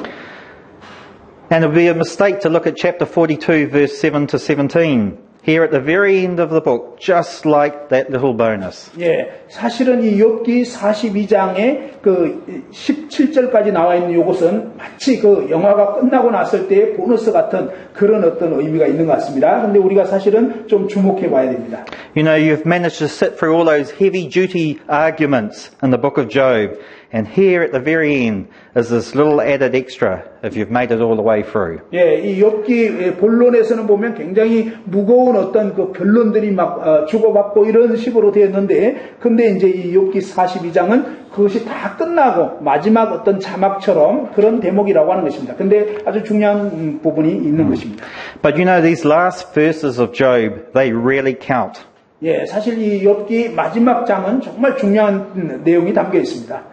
And it would be a mistake to look at chapter 42, verse 7 to 17. Here at the very end of the book, just like that little bonus. 예, 사실은 이 욥기 42장에 그 17절까지 나와 있는 이것은 마치 그 영화가 끝나고 났을 때의 보너스 같은 그런 어떤 의미가 있는 것 같습니다. 근데 우리가 사실은 좀 주목해 봐야 됩니다. You know, you've managed to sit through all those heavy duty arguments in the book of Job, and here at the very end is this little added extra if you've made it all the way through. 예, 이 욥기 본론에서는 보면 굉장히 무거운 어떤 그 변론들이 막 주고받고 이런 식으로 되었는데, 근데 이제 이 욥기 42장은 그것이 다 끝나고 마지막 어떤 자막처럼 그런 대목이라고 하는 것입니다. 근데 아주 중요한 부분이 있는 것입니다. But you know, these last verses of Job, they really count. 예, 사실 이 욥기 마지막 장은 정말 중요한 내용이 담겨 있습니다.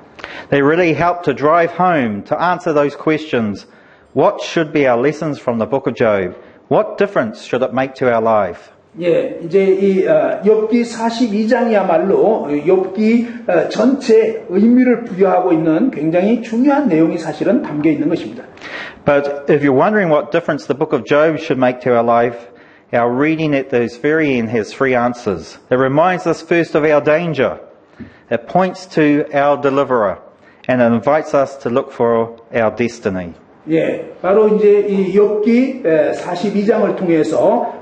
They really help to drive home, to answer those questions. What should be our lessons from the book of Job? What difference should it make to our life? 예, 이제 이 욥기 42장이야말로 욥기 전체 의미를 부여하고 있는 굉장히 중요한 내용이 사실은 담겨 있는 것입니다. But if you're wondering what difference the book of Job should make to our life, our reading at the very end has three answers. It reminds us first of our danger. It points to our deliverer. And it invites us to look for our destiny. 예, 바로 이제 이 욥기 42장을 통해서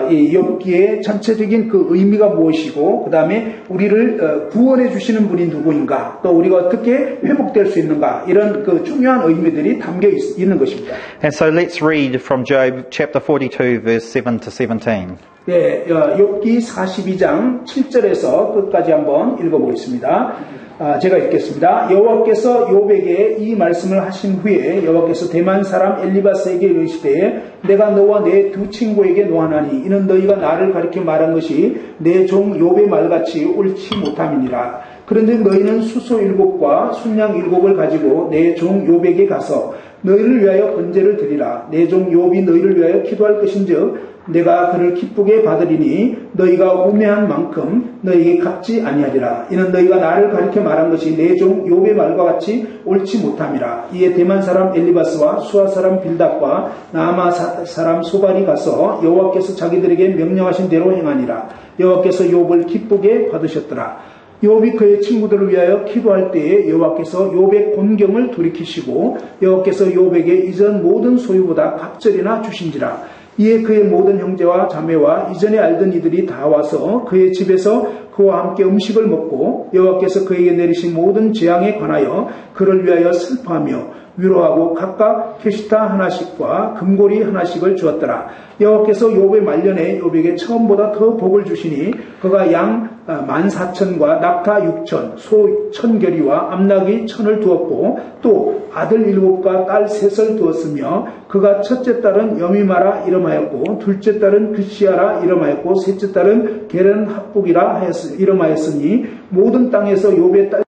이 욥기의 전체적인 그 의미가 무엇이고, 그 다음에 우리를 구원해 주시는 분이 누구인가, 또 우리가 어떻게 회복될 수 있는가, 이런 그 중요한 의미들이 담겨 있는 것입니다. And so let's read from Job chapter 42, verse 7 to 17. 예, 욥기 42장 7절에서 끝까지 한번 읽어보겠습니다. 제가 읽겠습니다. 여호와께서 욥에게 이 말씀을 하신 후에 여호와께서 대만 사람 엘리바스에게 이르시되 내가 너와 내 두 친구에게 노하나니 이는 너희가 나를 가리켜 말한 것이 내 종 욥의 말같이 옳지 못함이니라. 그런데 너희는 수소 7과 순양 7을 가지고 내 종 욥에게 가서 너희를 위하여 번제를 드리라. 내 종 욥이 너희를 위하여 기도할 것인즉 내가 그를 기쁘게 받으리니 너희가 우매한 만큼 너희에게 갚지 아니하리라. 이는 너희가 나를 가리켜 말한 것이 내 종 욥의 말과 같이 옳지 못함이라. 이에 대만 사람 엘리바스와 수아 사람 빌닷과 나아마 사람 소발이 가서 여호와께서 자기들에게 명령하신 대로 행하니라. 여호와께서 욥을 기쁘게 받으셨더라. 욥이 그의 친구들을 위하여 기도할 때에 여호와께서 욥의 곤경을 돌이키시고 여호와께서 욥에게 이전 모든 소유보다 갑절이나 주신지라. 이에 그의 모든 형제와 자매와 이전에 알던 이들이 다 와서 그의 집에서 그와 함께 음식을 먹고 여호와께서 그에게 내리신 모든 재앙에 관하여 그를 위하여 슬퍼하며 위로하고 각각 캐시타 하나씩과 금고리 하나씩을 주었더라. 여호와께서 욥의 말년에 욥에게 처음보다 더 복을 주시니 그가 양 14,000과 낙타 6,000, 소 1,000결이와 암낙이 1,000을 두었고 또 아들 7과 딸 3을 두었으며 그가 첫째 딸은 여미마라 이름하였고 둘째 딸은 그시아라 이름하였고 셋째 딸은 게른 합북이라 이름하였으니 모든 땅에서 욥의 딸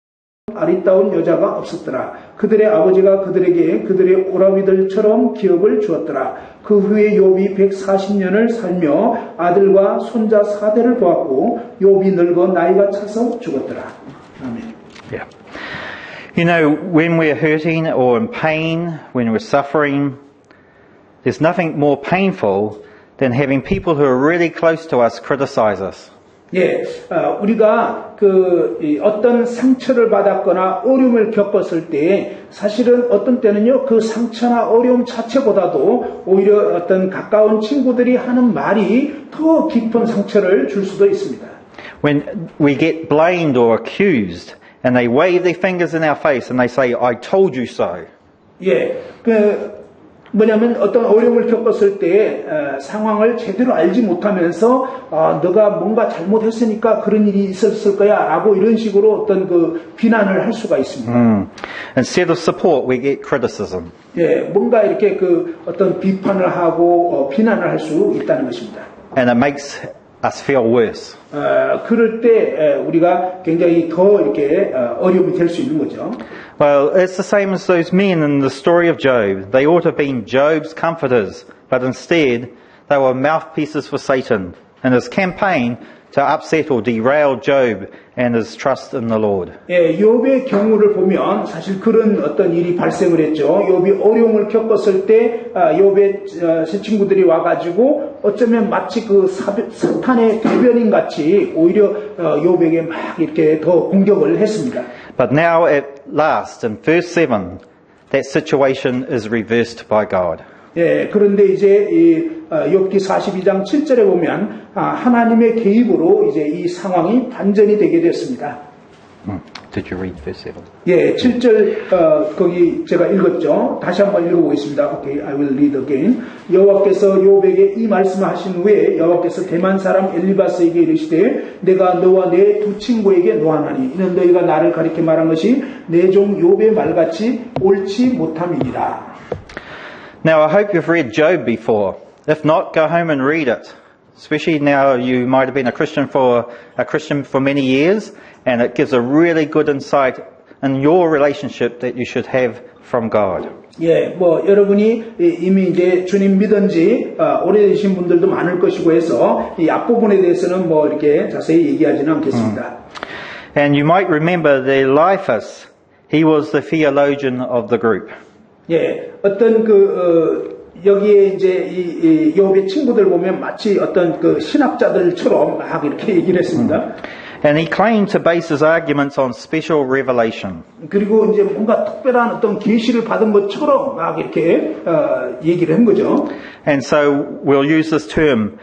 아리따운 여자가 없었더라. 그들의 아버지가 그들에게 그들의 오라비들처럼 기업을 주었더라. 그 후에 욥이 140년을 살며 아들과 손자 4대를 보았고 욥이 늙어 나이가 차서 죽었더라. 아멘. Yeah. You know, when we're hurting or in pain, when we're suffering, there's nothing more painful than having people who are really close to us criticize us. 예, 우리가 어떤 상처를 받았거나 어려움을 겪었을 때 사실은 어떤 때는요, 그 상처나 어려움 자체보다도 오히려 어떤 가까운 친구들이 하는 말이 더 깊은 상처를 줄 수도 있습니다. When we get blamed or accused and they wave their fingers in our face and they say, I told you so. 예, 뭐냐면 어떤 어려움을 겪었을 때 상황을 제대로 알지 못하면서 너가 뭔가 잘못했으니까 그런 일이 있었을 거야 라고 이런 식으로 어떤 비난을 할 수가 있습니다. Instead of support, we get criticism. 예, 뭔가 이렇게 어떤 비판을 하고 비난을 할 수 있다는 것입니다. And it makes us feel worse. 그럴 때 우리가 굉장히 더 이렇게 어려움이 될 수 있는 거죠. Well, it's the same as those men in the story of Job. They ought to have been Job's comforters, but instead they were mouthpieces for Satan in his campaign to upset or derail Job and his trust in the Lord. 예, 욥의 경우를 보면 사실 그런 어떤 일이 발생을 했죠. 욥이 어려움을 겪었을 때 욥의 새 친구들이 와가지고 어쩌면 마치 사탄의 대변인 같이 오히려 욥에게 막 이렇게 더 공격을 했습니다. But now at last, in verse 7, that situation is reversed by God. 예, 그런데 이제 욥기 42장 7절에 보면 하나님의 개입으로 이제 이 상황이 반전이 되게 됐습니다. Did you read verse 7? 예, 7절 거기 제가 읽었죠. 다시 한번 읽어보겠습니다. Okay, I will read again. 여호와께서 욥에게 이 말씀을 하신 후에 여호와께서 대만 사람 엘리바스에게 이르시되 내가 너와 내 두 친구에게 노하나니 이는 너희가 나를 가리켜 말한 것이 내 종 욥의 말같이 옳지 못함이니라. Now, I hope you've read Job before. If not, go home and read it. Especially now you might have been a Christian for many years, and it gives a really good insight in your relationship that you should have from God. 예, 여러분이 이미 이제 주님 믿은 지 오래되신 분들도 많을 것이고 해서 이 앞부분에 대해서는 이렇게 자세히 얘기하지는 않겠습니다. And you might remember that Eliphaz, he was the theologian of the group. 예, 어떤 여기에 이제 이 욥의 친구들 보면 마치 어떤 신학자들처럼 막 이렇게 얘기를 했습니다. And he claimed to base his arguments on special revelation. 그리고 이제 뭔가 특별한 어떤 계시를 받은 것처럼 막 이렇게 얘기를 한 거죠. And so we'll use this term.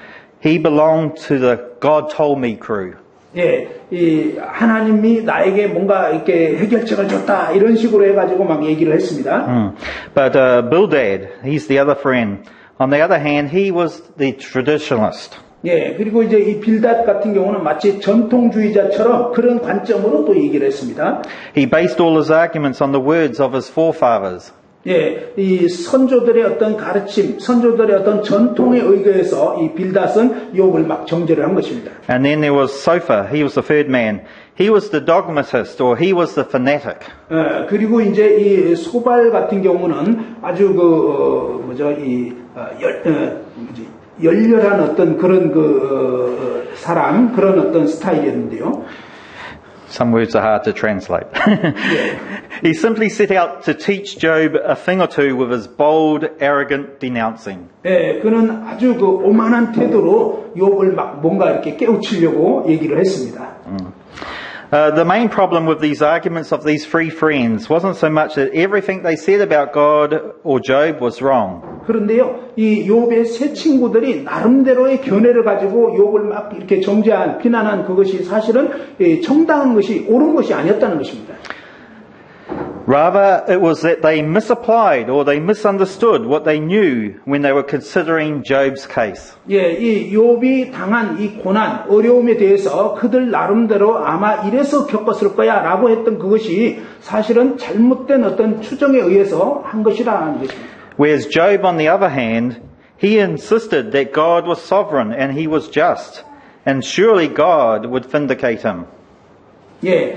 He belonged to the God told me crew. 예, 이 하나님이 나에게 뭔가 이렇게 해결책을 줬다 이런 식으로 해가지고 막 얘기를 했습니다. But Bildad, he's the other friend. On the other hand, he was the traditionalist. 예, 그리고 이제 이 빌닷 같은 경우는 마치 전통주의자처럼 그런 관점으로 또 얘기를 했습니다. He based all his arguments on the words of his forefathers. 예, 이 선조들의 어떤 가르침, 선조들의 어떤 전통에 의거해서 이 빌닷은 욥을 막 정죄를 한 것입니다. And then there was Sophar, he was the third man. He was the dogmatist, or he was the fanatic. 그리고 이제 이 소발 같은 경우는 아주 열렬한 어떤 그런 사람, 그런 어떤 스타일이었는데요. Some words are hard to translate. He simply set out to teach Job a thing or two with his bold, arrogant denouncing. 예, 그는 아주 오만한 태도로 욥을 막 뭔가 이렇게 깨우치려고 얘기를 했습니다. The main problem with these arguments of these three friends wasn't so much that everything they said about God or Job was wrong. 그런데요, 이 욥의 세 친구들이 나름대로의 견해를 가지고 욥을 막 이렇게 정죄한, 비난한 그것이 사실은 정당한 것이 옳은 것이 아니었다는 것입니다. Rather, it was that they misapplied or they misunderstood what they knew when they were considering Job's case. 예, 이 욥이 당한 이 고난, 어려움에 대해서 그들 나름대로 아마 이래서 겪었을 거야라고 했던 그것이 사실은 잘못된 어떤 추정에 의해서 한 것이라는 것입니다. Whereas Job, on the other hand, he insisted that God was sovereign and he was just, and surely God would vindicate him. 예,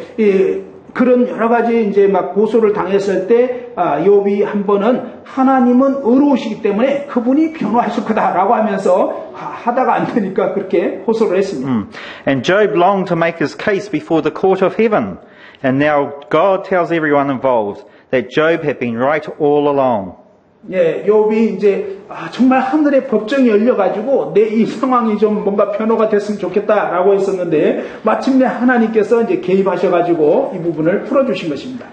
그런 여러 가지 이제 막 고소를 당했을 때 욥이 한 번은 하나님은 의로우시기 때문에 그분이 변호하실 거다라고 하면서 하다가 안 되니까 그렇게 호소를 했습니다. And Job longed to make his case before the court of heaven, and now God tells everyone involved that Job had been right all along. 예, 욥이 이제 정말 하늘의 법정이 열려가지고 내 이 상황이 좀 뭔가 변호가 됐으면 좋겠다라고 했었는데 마침내 하나님께서 이제 개입하셔가지고 이 부분을 풀어주신 것입니다.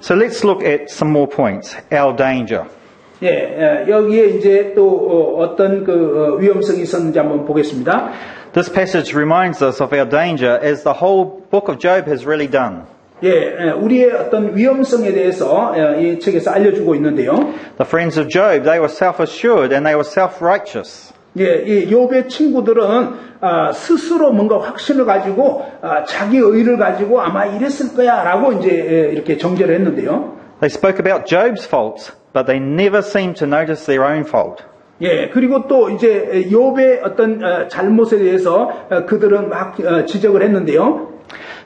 So let's look at some more points. Our danger. 예, 여기에 이제 또 어떤 그 위험성이 있었는지 한번 보겠습니다. This passage reminds us of our danger as the whole book of Job has really done. 예, 우리의 어떤 위험성에 대해서 이 책에서 알려주고 있는데요. The friends of Job, they were self-assured and they were self-righteous. 예, 이 욥의 친구들은 스스로 뭔가 확신을 가지고 자기 의를 가지고 아마 이랬을 거야라고 이제 이렇게 정죄를 했는데요. They spoke about Job's faults, but they never seemed to notice their own fault. 예, 그리고 또 이제 욥의 어떤 잘못에 대해서 그들은 막 지적을 했는데요.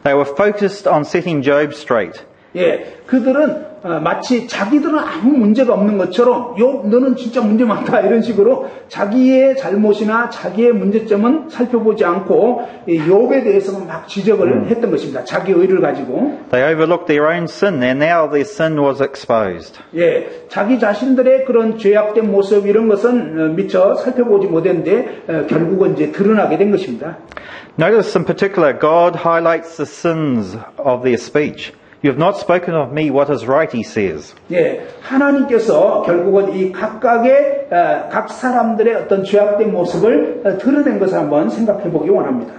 They were focused on setting Job straight. 예, 그들은 마치 자기들은 아무 문제가 없는 것처럼 욥 너는 진짜 문제 많다 이런 식으로 자기의 잘못이나 자기의 문제점은 살펴보지 않고 욥에 대해서는 막 지적을 했던 것입니다. 자기 의를 가지고. They overlooked their own sin and now their sin was exposed. 예, 자기 자신들의 그런 죄악된 모습 이런 것은 미처 살펴보지 못했는데 결국은 이제 드러나게 된 것입니다. Notice in particular, God highlights the sins of their speech. You have not spoken of me what is right, he says. 예, 하나님께서 결국은 이 각각의 각 사람들의 어떤 죄악된 모습을 드러낸 것을 한번 생각해 보기 원합니다.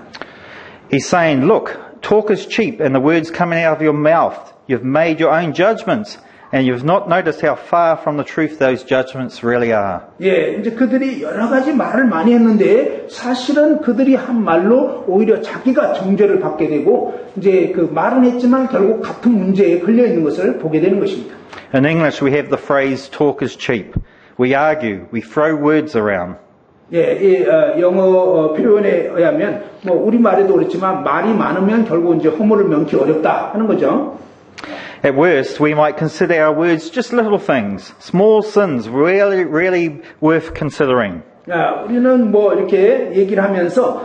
He's saying, look, talk is cheap and the words coming out of your mouth. You've made your own judgments and you've not noticed how far from the truth those judgments really are. 예, 이제 그들이 여러 가지 말을 많이 했는데 사실은 그들이 한 말로 오히려 자기가 정죄를 받게 되고 이제 그 말은 했지만 결국 같은 문제에 걸려 있는 것을 보게 되는 것입니다. In English we have the phrase talk is cheap. We argue, we throw words around. 예, 이 영어 표현에 의하면 뭐 우리 말에도 그렇지만 말이 많으면 결국 이제 허물을 면키 어렵다 하는 거죠. At worst, we might consider our words just little things, small sins, really worth considering. 우리는 뭐 이렇게 얘기를 하면서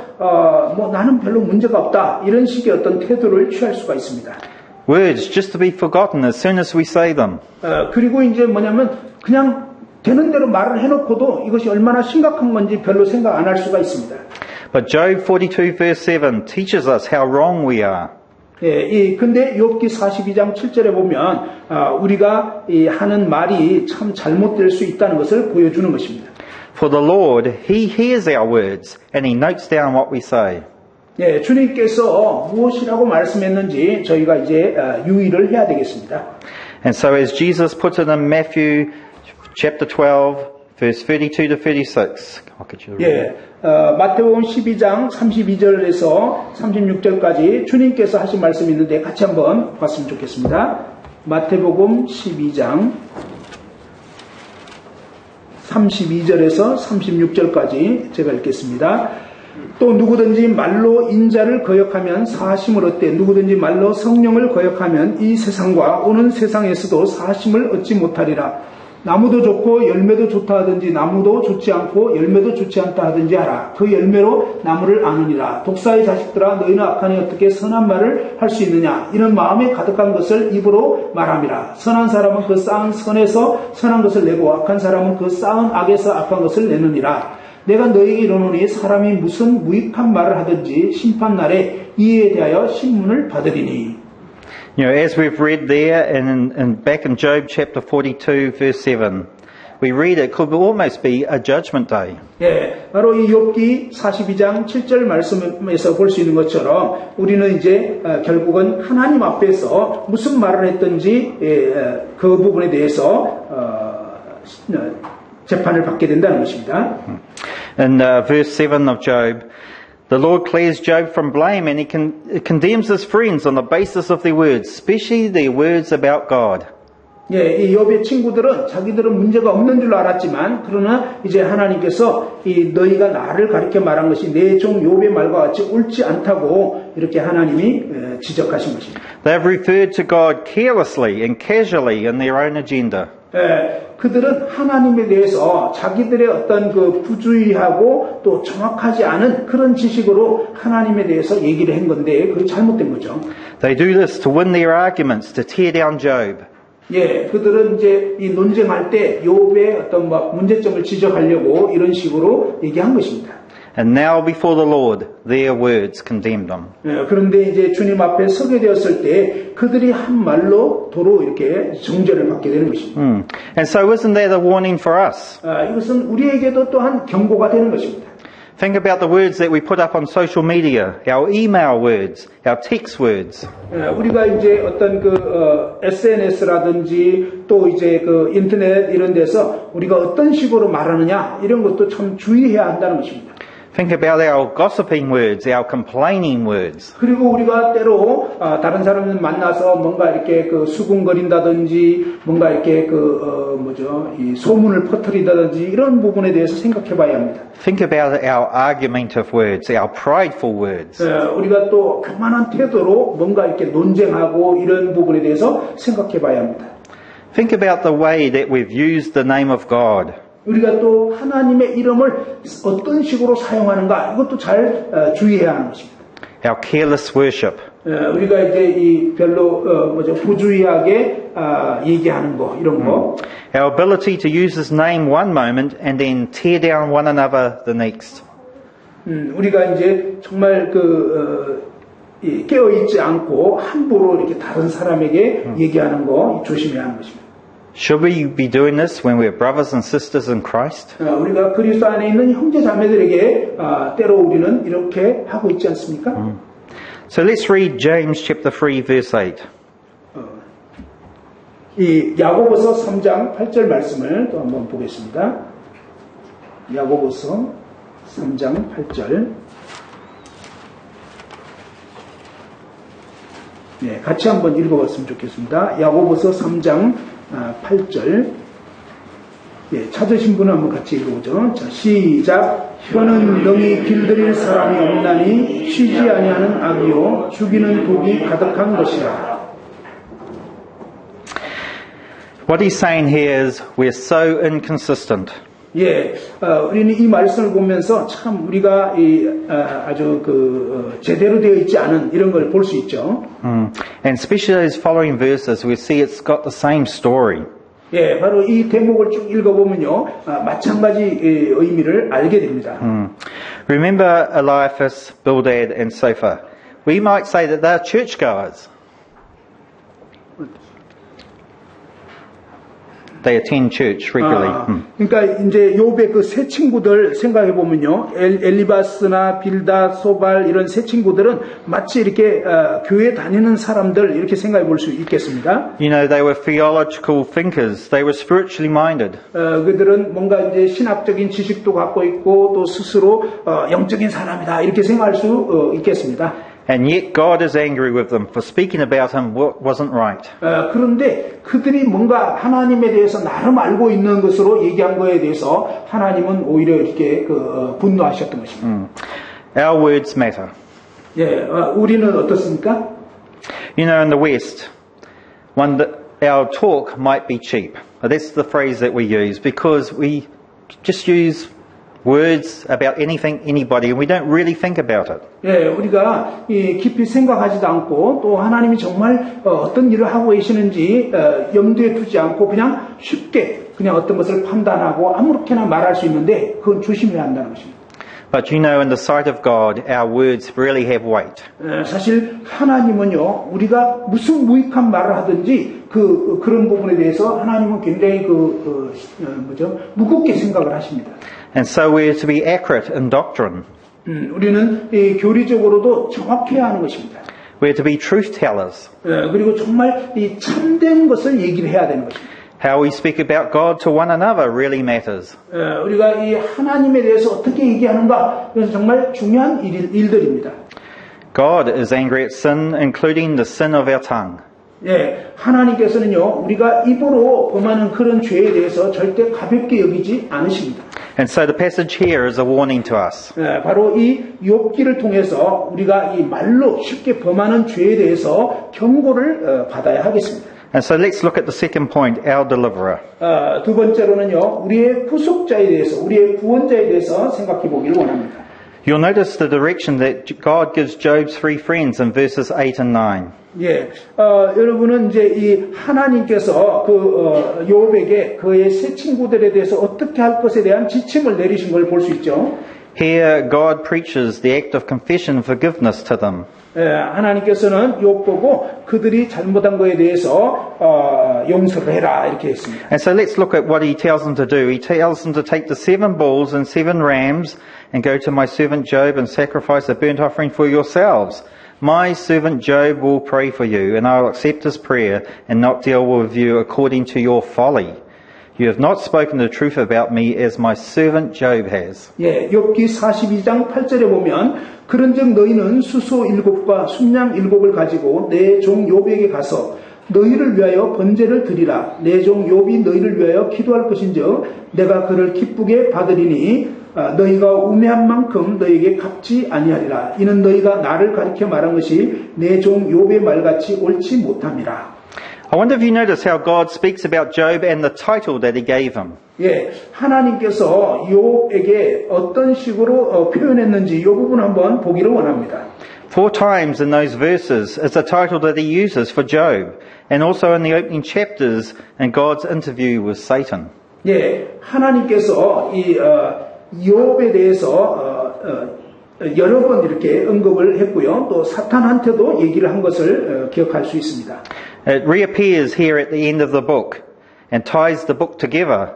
뭐 나는 별로 문제가 없다 이런 식의 어떤 태도를 취할 수가 있습니다. Words just to be forgotten as soon as we say them. 그리고 이제 뭐냐면 그냥 되는 대로 말을 해놓고도 이것이 얼마나 심각한 건지 별로 생각 안 할 수가 있습니다. But Job 42 verse 7 teaches us how wrong we are. 예, 근데 욥기 42장 7절에 보면 우리가 하는 말이 참 잘못될 수 있다는 것을 보여주는 것입니다. For the Lord, He hears our words and He notes down what we say. 예, 주님께서 무엇이라고 말씀했는지 저희가 이제 유의를 해야 되겠습니다. And so as Jesus puts it in Matthew chapter 12 verse 32 to 36. 예, 마태복음 12장 32절에서 36절까지 주님께서 하신 말씀이 있는데 같이 한번 봤으면 좋겠습니다. 마태복음 12장 32절에서 36절까지 제가 읽겠습니다. 또 누구든지 말로 인자를 거역하면 사하심을 얻되 누구든지 말로 성령을 거역하면 이 세상과 오는 세상에서도 사하심을 얻지 못하리라. 나무도 좋고 열매도 좋다 하든지 나무도 좋지 않고 열매도 좋지 않다 하든지 하라. 그 열매로 나무를 아느니라. 독사의 자식들아 너희는 악하니 어떻게 선한 말을 할 수 있느냐. 이는 마음에 가득한 것을 입으로 말함이라. 선한 사람은 그 쌓은 선에서 선한 것을 내고 악한 사람은 그 쌓은 악에서 악한 것을 내느니라. 내가 너희에게 이르노니 사람이 무슨 무익한 말을 하든지 심판날에 이에 대하여 신문을 받으리니. You know, as we've read there and back in Job chapter 42 verse 7, we read it could almost be a judgment day. 예, 바로 이 욥기 42장 7절 말씀에서 볼 수 있는 것처럼 우리는 이제 결국은 하나님 앞에서 무슨 말을 했든지 그 부분에 대해서 재판을 받게 된다는 것입니다. In verse 7 of Job, the Lord clears Job from blame and he condemns his friends on the basis of their words, especially their words about God. 예, 이 욥의 친구들은 자기들은 문제가 없는 줄 알았지만 그러나 이제 하나님께서 이 너희가 나를 가리켜 말한 것이 내 종 욥의 말과 같이 옳지 않다고 이렇게 하나님이 지적하신 것입니다. They have referred to God carelessly and casually in their own agenda. 예, 그들은 하나님에 대해서 자기들의 어떤 그 부주의하고 또 정확하지 않은 그런 지식으로 하나님에 대해서 얘기를 한 건데 그게 잘못된 거죠. They do this to win their arguments, to tear down Job. 예, 그들은 이제 이 논쟁할 때 욥의 어떤 막 문제점을 지적하려고 이런 식으로 얘기한 것입니다. And now before the Lord, their words condemned them. 예, 그런데 이제 주님 앞에 서게 되었을 때 그들이 한 말로 도로 이렇게 정죄를 받게 되는 것입니다. And so isn't that a warning for us? 이것은 우리에게도 또한 경고가 되는 것입니다. Think about the words that we put up on social media, our email words, our text words. 우리가 이제 어떤 SNS라든지 또 이제 그 인터넷 이런 데서 우리가 어떤 식으로 말하느냐 이런 것도 참 주의해야 한다는 것입니다. Think about our gossiping words, our complaining words. 그리고 우리가 때로 다른 사람을 만나서 뭔가 이렇게 그 수군거린다든지 뭔가 이렇게 이 소문을 퍼뜨린다든지 이런 부분에 대해서 생각해봐야 합니다. Think about our argumentative words, our prideful words. 우리가 또 교만한 태도로 뭔가 이렇게 논쟁하고 이런 부분에 대해서 생각해봐야 합니다. Think about the way that we've used the name of God. 우리가 또 하나님의 이름을 어떤 식으로 사용하는가 이것도 잘 주의해야 하는 것입니다. Our careless worship. 우리가 이제 이 별로 부주의하게 얘기하는 거 이런 거. Our ability to use His name one moment and then tear down one another the next. 우리가 이제 정말 깨어 있지 않고 함부로 이렇게 다른 사람에게 얘기하는 거 조심해야 하는 것입니다. Should we be doing this when we're brothers and sisters in Christ? 우리가 그리스도 안에 있는 형제 자매들에게 때로 우리는 이렇게 하고 있지 않습니까? So let's read James chapter 3 verse 8. 이 야고보서 3장 8절 말씀을 또 한번 보겠습니다. 야고보서 3장 8절. 네, 같이 한번 읽어봤으면 좋겠습니다. 야고보서 3장 8절. 예, 찾으신 분은 한번 같이 읽어보죠. 자, 시작. 혀는 능히 길들일 사람이 없나니 쉬지 아니하는 악이요 죽이는 독이 가득한 것이라. What he's saying here is we're so inconsistent. 예, 우리는 이 말씀을 보면서 참 우리가 아주 제대로 되어 있지 않은 이런 걸 볼 수 있죠. And especially those following verses, we see it's got the same story. 예, 바로 이 대목을 쭉 읽어보면요, 마찬가지 의미를 알게 됩니다. Remember Eliphaz, Bildad, and Zophar. We might say that they're churchgoers. They attend church regularly. 그러니까 이제 욥의 그 세 친구들 생각해 보면요, 엘리바스나 빌닷, 소발 이런 세 친구들은 마치 이렇게 교회 다니는 사람들 이렇게 생각해 볼 수 있겠습니다. You know, they were theological thinkers. They were spiritually minded. 그들은 뭔가 이제 신학적인 지식도 갖고 있고 또 스스로 영적인 사람이다 이렇게 생각할 수 있겠습니다. And yet God is angry with them for speaking about him what wasn't right. 그런데 그들이 뭔가 하나님에 대해서 나름 알고 있는 것으로 얘기한 거에 대해서 하나님은 오히려 이렇게 분노하셨던 것입니다. Our words matter. 예, 우리는 어떻습니까? You know, in the West, our talk might be cheap. That's the phrase that we use because we just use words about anything, anybody, and we don't really think about it. 예, 우리가 깊이 생각하지도 않고 또 하나님이 정말 어떤 일을 하고 계시는지 염두에 두지 않고 그냥 쉽게 그냥 어떤 것을 판단하고 아무렇게나 말할 수 있는데 그건 조심해야 한다는 것입니다. But you know, in the sight of God, our words really have weight. 사실 하나님은요, 우리가 무슨 무익한 말을 하든지 그런 부분에 대해서 하나님은 굉장히 무겁게 생각을 하십니다. And so we're to be accurate in doctrine. 우리는 교리적으로도 정확해야 하는 것입니다. We're to be truth tellers. 그리고 정말 이 참된 것을 얘기를 해야 되는 것입니다. How we speak about God to one another really matters. 우리가 이 하나님에 대해서 어떻게 얘기하는가, 이건 정말 중요한 일들입니다. God is angry at sin, including the sin of our tongue. 하나님께서는요, 우리가 입으로 범하는 그런 죄에 대해서 절대 가볍게 여기지 않으십니다. And so the passage here is a warning to us. 바로 이 욥기를 통해서 우리가 이 말로 쉽게 범하는 죄에 대해서 경고를 받아야 하겠습니다. And so let's look at the second point, our deliverer. 두 번째로는요, 우리의 구속자에 대해서, 우리의 구원자에 대해서 생각해 보기를 원합니다. You'll notice the direction that God gives Job's three friends in verses 8 and 9. 여러분은 이제 이 하나님께서 욥에게 그의 세 친구들에 대해서 어떻게 할 것에 대한 지침을 내리신 걸 볼 수 있죠. Here, God preaches the act of confession and forgiveness to them. 하나님께서는 욥 보고 그들이 잘못한 것에 대해서 용서를 해라 이렇게 했습니다. And so let's look at what he tells them to do. He tells them to take the 7 bulls and 7 rams and go to my servant Job and sacrifice a burnt offering for yourselves. My servant Job will pray for you, and I will accept his prayer and not deal with you according to your folly. You have not spoken the truth about me as my servant Job has. 욥기 42장 8절에 보면 그런즉 너희는 수소 7과 순양 7을 가지고 내 종 욥에게 가서 너희를 위하여 번제를 드리라. 내 종 욥이 너희를 위하여 기도할 것인즉 내가 그를 기쁘게 받으리니 너희가 우매한 만큼 너희에게 갚지 아니하리라. 이는 너희가 나를 가리켜 말한 것이 내 종 욥의 말같이 옳지 못함이라. I wonder if you notice how God speaks about Job and the title that he gave him. 하나님께서 욥에게 어떤 식으로 표현했는지 이 부분 한번 보기를 원합니다. 4 times in those verses is the title that he uses for Job, and also in the opening chapters in God's interview with Satan. 하나님께서 이 욥에 대해서 여러 번 이렇게 언급을 했고요. 또 사탄한테도 얘기를 한 것을 기억할 수 있습니다. It reappears here at the end of the book and ties the book together.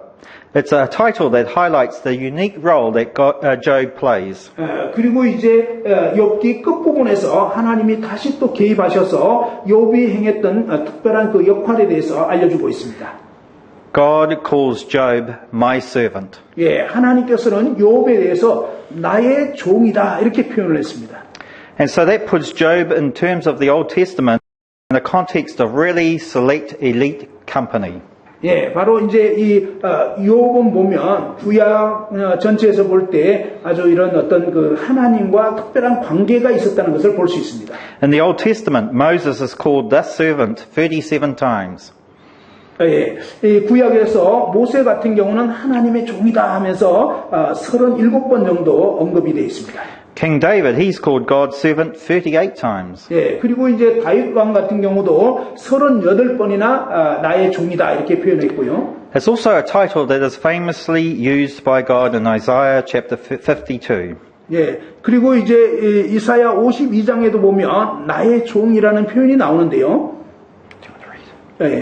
It's a title that highlights the unique role that Job plays. 그리고 이제 욥기 끝부분에서 하나님이 다시 또 개입하셔서 욥이 행했던 특별한 그 역할에 대해서 알려주고 있습니다. God calls Job my servant. 하나님께서는 욥에 대해서 나의 종이다 이렇게 표현을 했습니다. And so that puts Job in terms of the Old Testament in the context of really select elite company. 바로 이제 이 욥은 보면 구약 전체에서 볼 때 아주 이런 어떤 그 하나님과 특별한 관계가 있었다는 것을 볼 수 있습니다. In the Old Testament, Moses is called the servant 37 times. 이 구약에서 모세 같은 경우는 하나님의 종이다 하면서 37번 정도 언급이 되어 있습니다. King David, he's called God's servant 38 times. 그리고 이제 다윗 왕 같은 경우도 38번이나 나의 종이다 이렇게 표현했고요. It's also a title that is famously used by God in Isaiah chapter 52. 그리고 이제 이사야 52장에도 보면 나의 종이라는 표현이 나오는데요.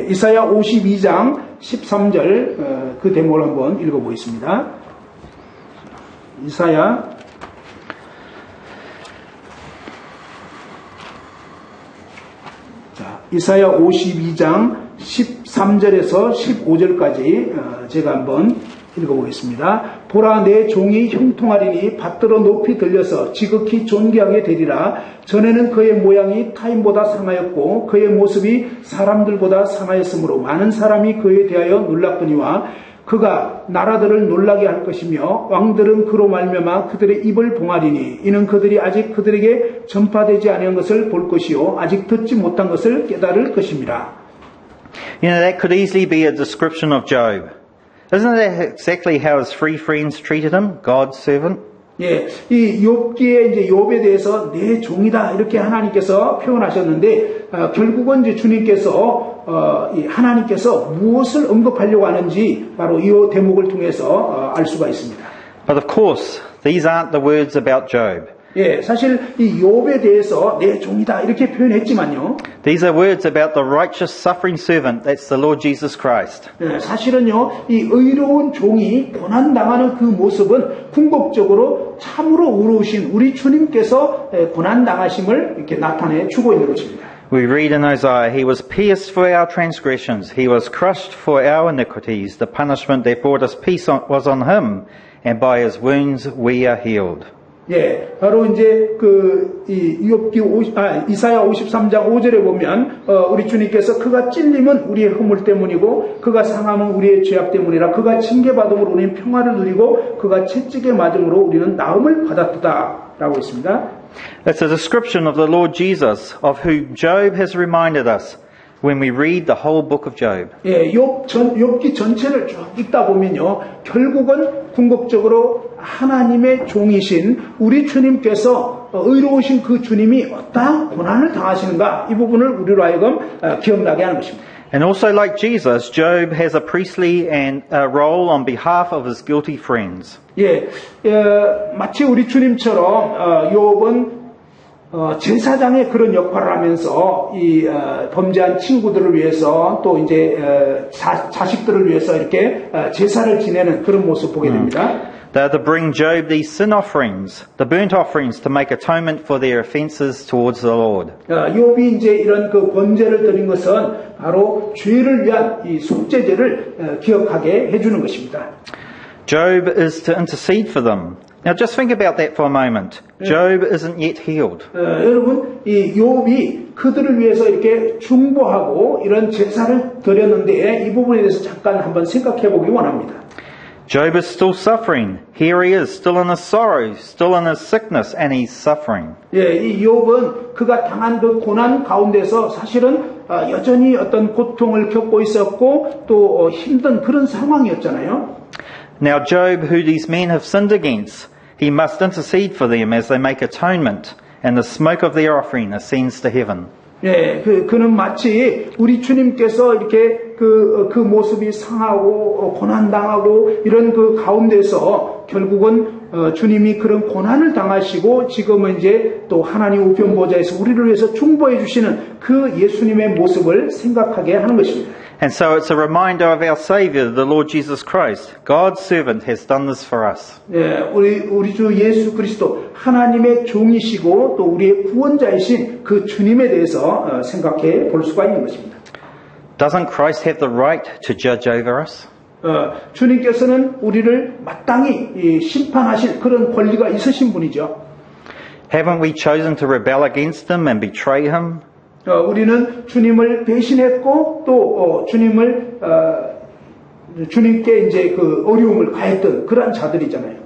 이사야 52장 13절 그 대목을 한번 읽어보겠습니다. 이사야 52장 13절에서 15절까지 제가 한번 읽어보겠습니다. 보라 내 종이 형통하리니 밭들어 높이 들려서 지극히 존귀하게 되리라. 전에는 그의 모양이 타인보다 상하였고 그의 모습이 사람들보다 상하였으므로 많은 사람이 그에 대하여 놀랐거니와 그가 나라들을 놀라게 할 것이며 왕들은 그로 말미암아 그들의 입을 봉하리니 이는 그들이 아직 그들에게 전파되지 아니한 것을 볼 것이요 아직 듣지 못한 것을 깨달을 것입니다. You know, that could easily be a description of Job. Isn't that exactly how his 3 friends treated him, God's servant? 이 욥기에 이제 욥에 대해서 내 종이다 이렇게 하나님께서 표현하셨는데 결국은 이제 주님께서 하나님께서 무엇을 언급하려고 하는지 바로 이 대목을 통해서 알 수가 있습니다. But of course, These aren't the words about Job. 예, 사실 이 욥에 대해서 내 종이다 이렇게 표현했지만요. These are words about the righteous suffering servant, that's the Lord Jesus Christ. 예, 사실은요, 이 의로운 종이 고난당하는 그 모습은 궁극적으로 참으로 의로우신 우리 주님께서 고난당하심을 이렇게 나타내 주고 있는 것입니다. We read in Isaiah, He was pierced for our transgressions, He was crushed for our iniquities. The punishment that brought us peace was on Him, and by His wounds we are healed. 예, 바로 이제 이사야 53장 5절에 보면 우리 주님께서 그가 찔림은 우리의 허물 때문이고 그가 상함은 우리의 죄악 때문이라 그가 징계받음으로 우리는 평화를 누리고 그가 채찍에 맞음으로 우리는 나음을 받았다라고 있습니다. It's a description of the Lord Jesus, of whom Job has reminded us when we read the whole book of Job. 예, 욥기 전체를 쭉 읽다 보면요, 결국은 궁극적으로 하나님의 종이신 우리 주님께서 의로우신 그 주님이 어떠한 고난을 당하시는가 이 부분을 우리로 하여금 기억나게 하는 것입니다. And also like Jesus, Job has a priestly and role on behalf of his guilty friends. 예, 마치 우리 주님처럼 욥은 제사장의 그런 역할을 하면서 이 범죄한 친구들을 위해서 또 이제 자식들을 위해서 이렇게 제사를 지내는 그런 모습 보게 됩니다. They are to bring Job these sin offerings, the burnt offerings, to make atonement for their offences towards the Lord. 욥이 이제 이런 그 번제를 드린 것은 바로 죄를 위한 이 속죄제를 기억하게 해주는 것입니다. Job is to intercede for them. Now just think about that for a moment. Job isn't yet healed. 여러분, 이 욥이 그들을 위해서 이렇게 중보하고 이런 제사를 드렸는데 이 부분에 대해서 잠깐 한번 생각해 보기 원합니다. Job is still suffering. Here he is, still in his sorrow, still in his sickness, and he's suffering. 예, 이 욥은 그가 당한 그 고난 가운데서 사실은 여전히 어떤 고통을 겪고 있었고 또 힘든 그런 상황이었잖아요. Now Job, who these men have sinned against, he must intercede for them as they make atonement, and the smoke of their offering ascends to heaven. 예, 그는 마치 우리 주님께서 이렇게 그 모습이 상하고 고난당하고 이런 그 가운데서 결국은 주님이 그런 고난을 당하시고 지금은 이제 또 하나님 우편 보좌에서 우리를 위해서 중보해 주시는 그 예수님의 모습을 생각하게 하는 것입니다. And so it's a reminder of our Saviour, the Lord Jesus Christ. God's servant has done this for us. 예, 우리 주 예수 그리스도 하나님의 종이시고 또 우리의 구원자이신 그 주님에 대해서 생각해 볼 수가 있는 것입니다. Doesn't Christ have the right to judge over us? 주님께서는 우리를 마땅히 심판하실 그런 권리가 있으신 분이죠. Haven't we chosen to rebel against Him and betray Him? 우리는 주님을 배신했고 또 주님께 이제 그 어려움을 가했던 그러한 자들이잖아요.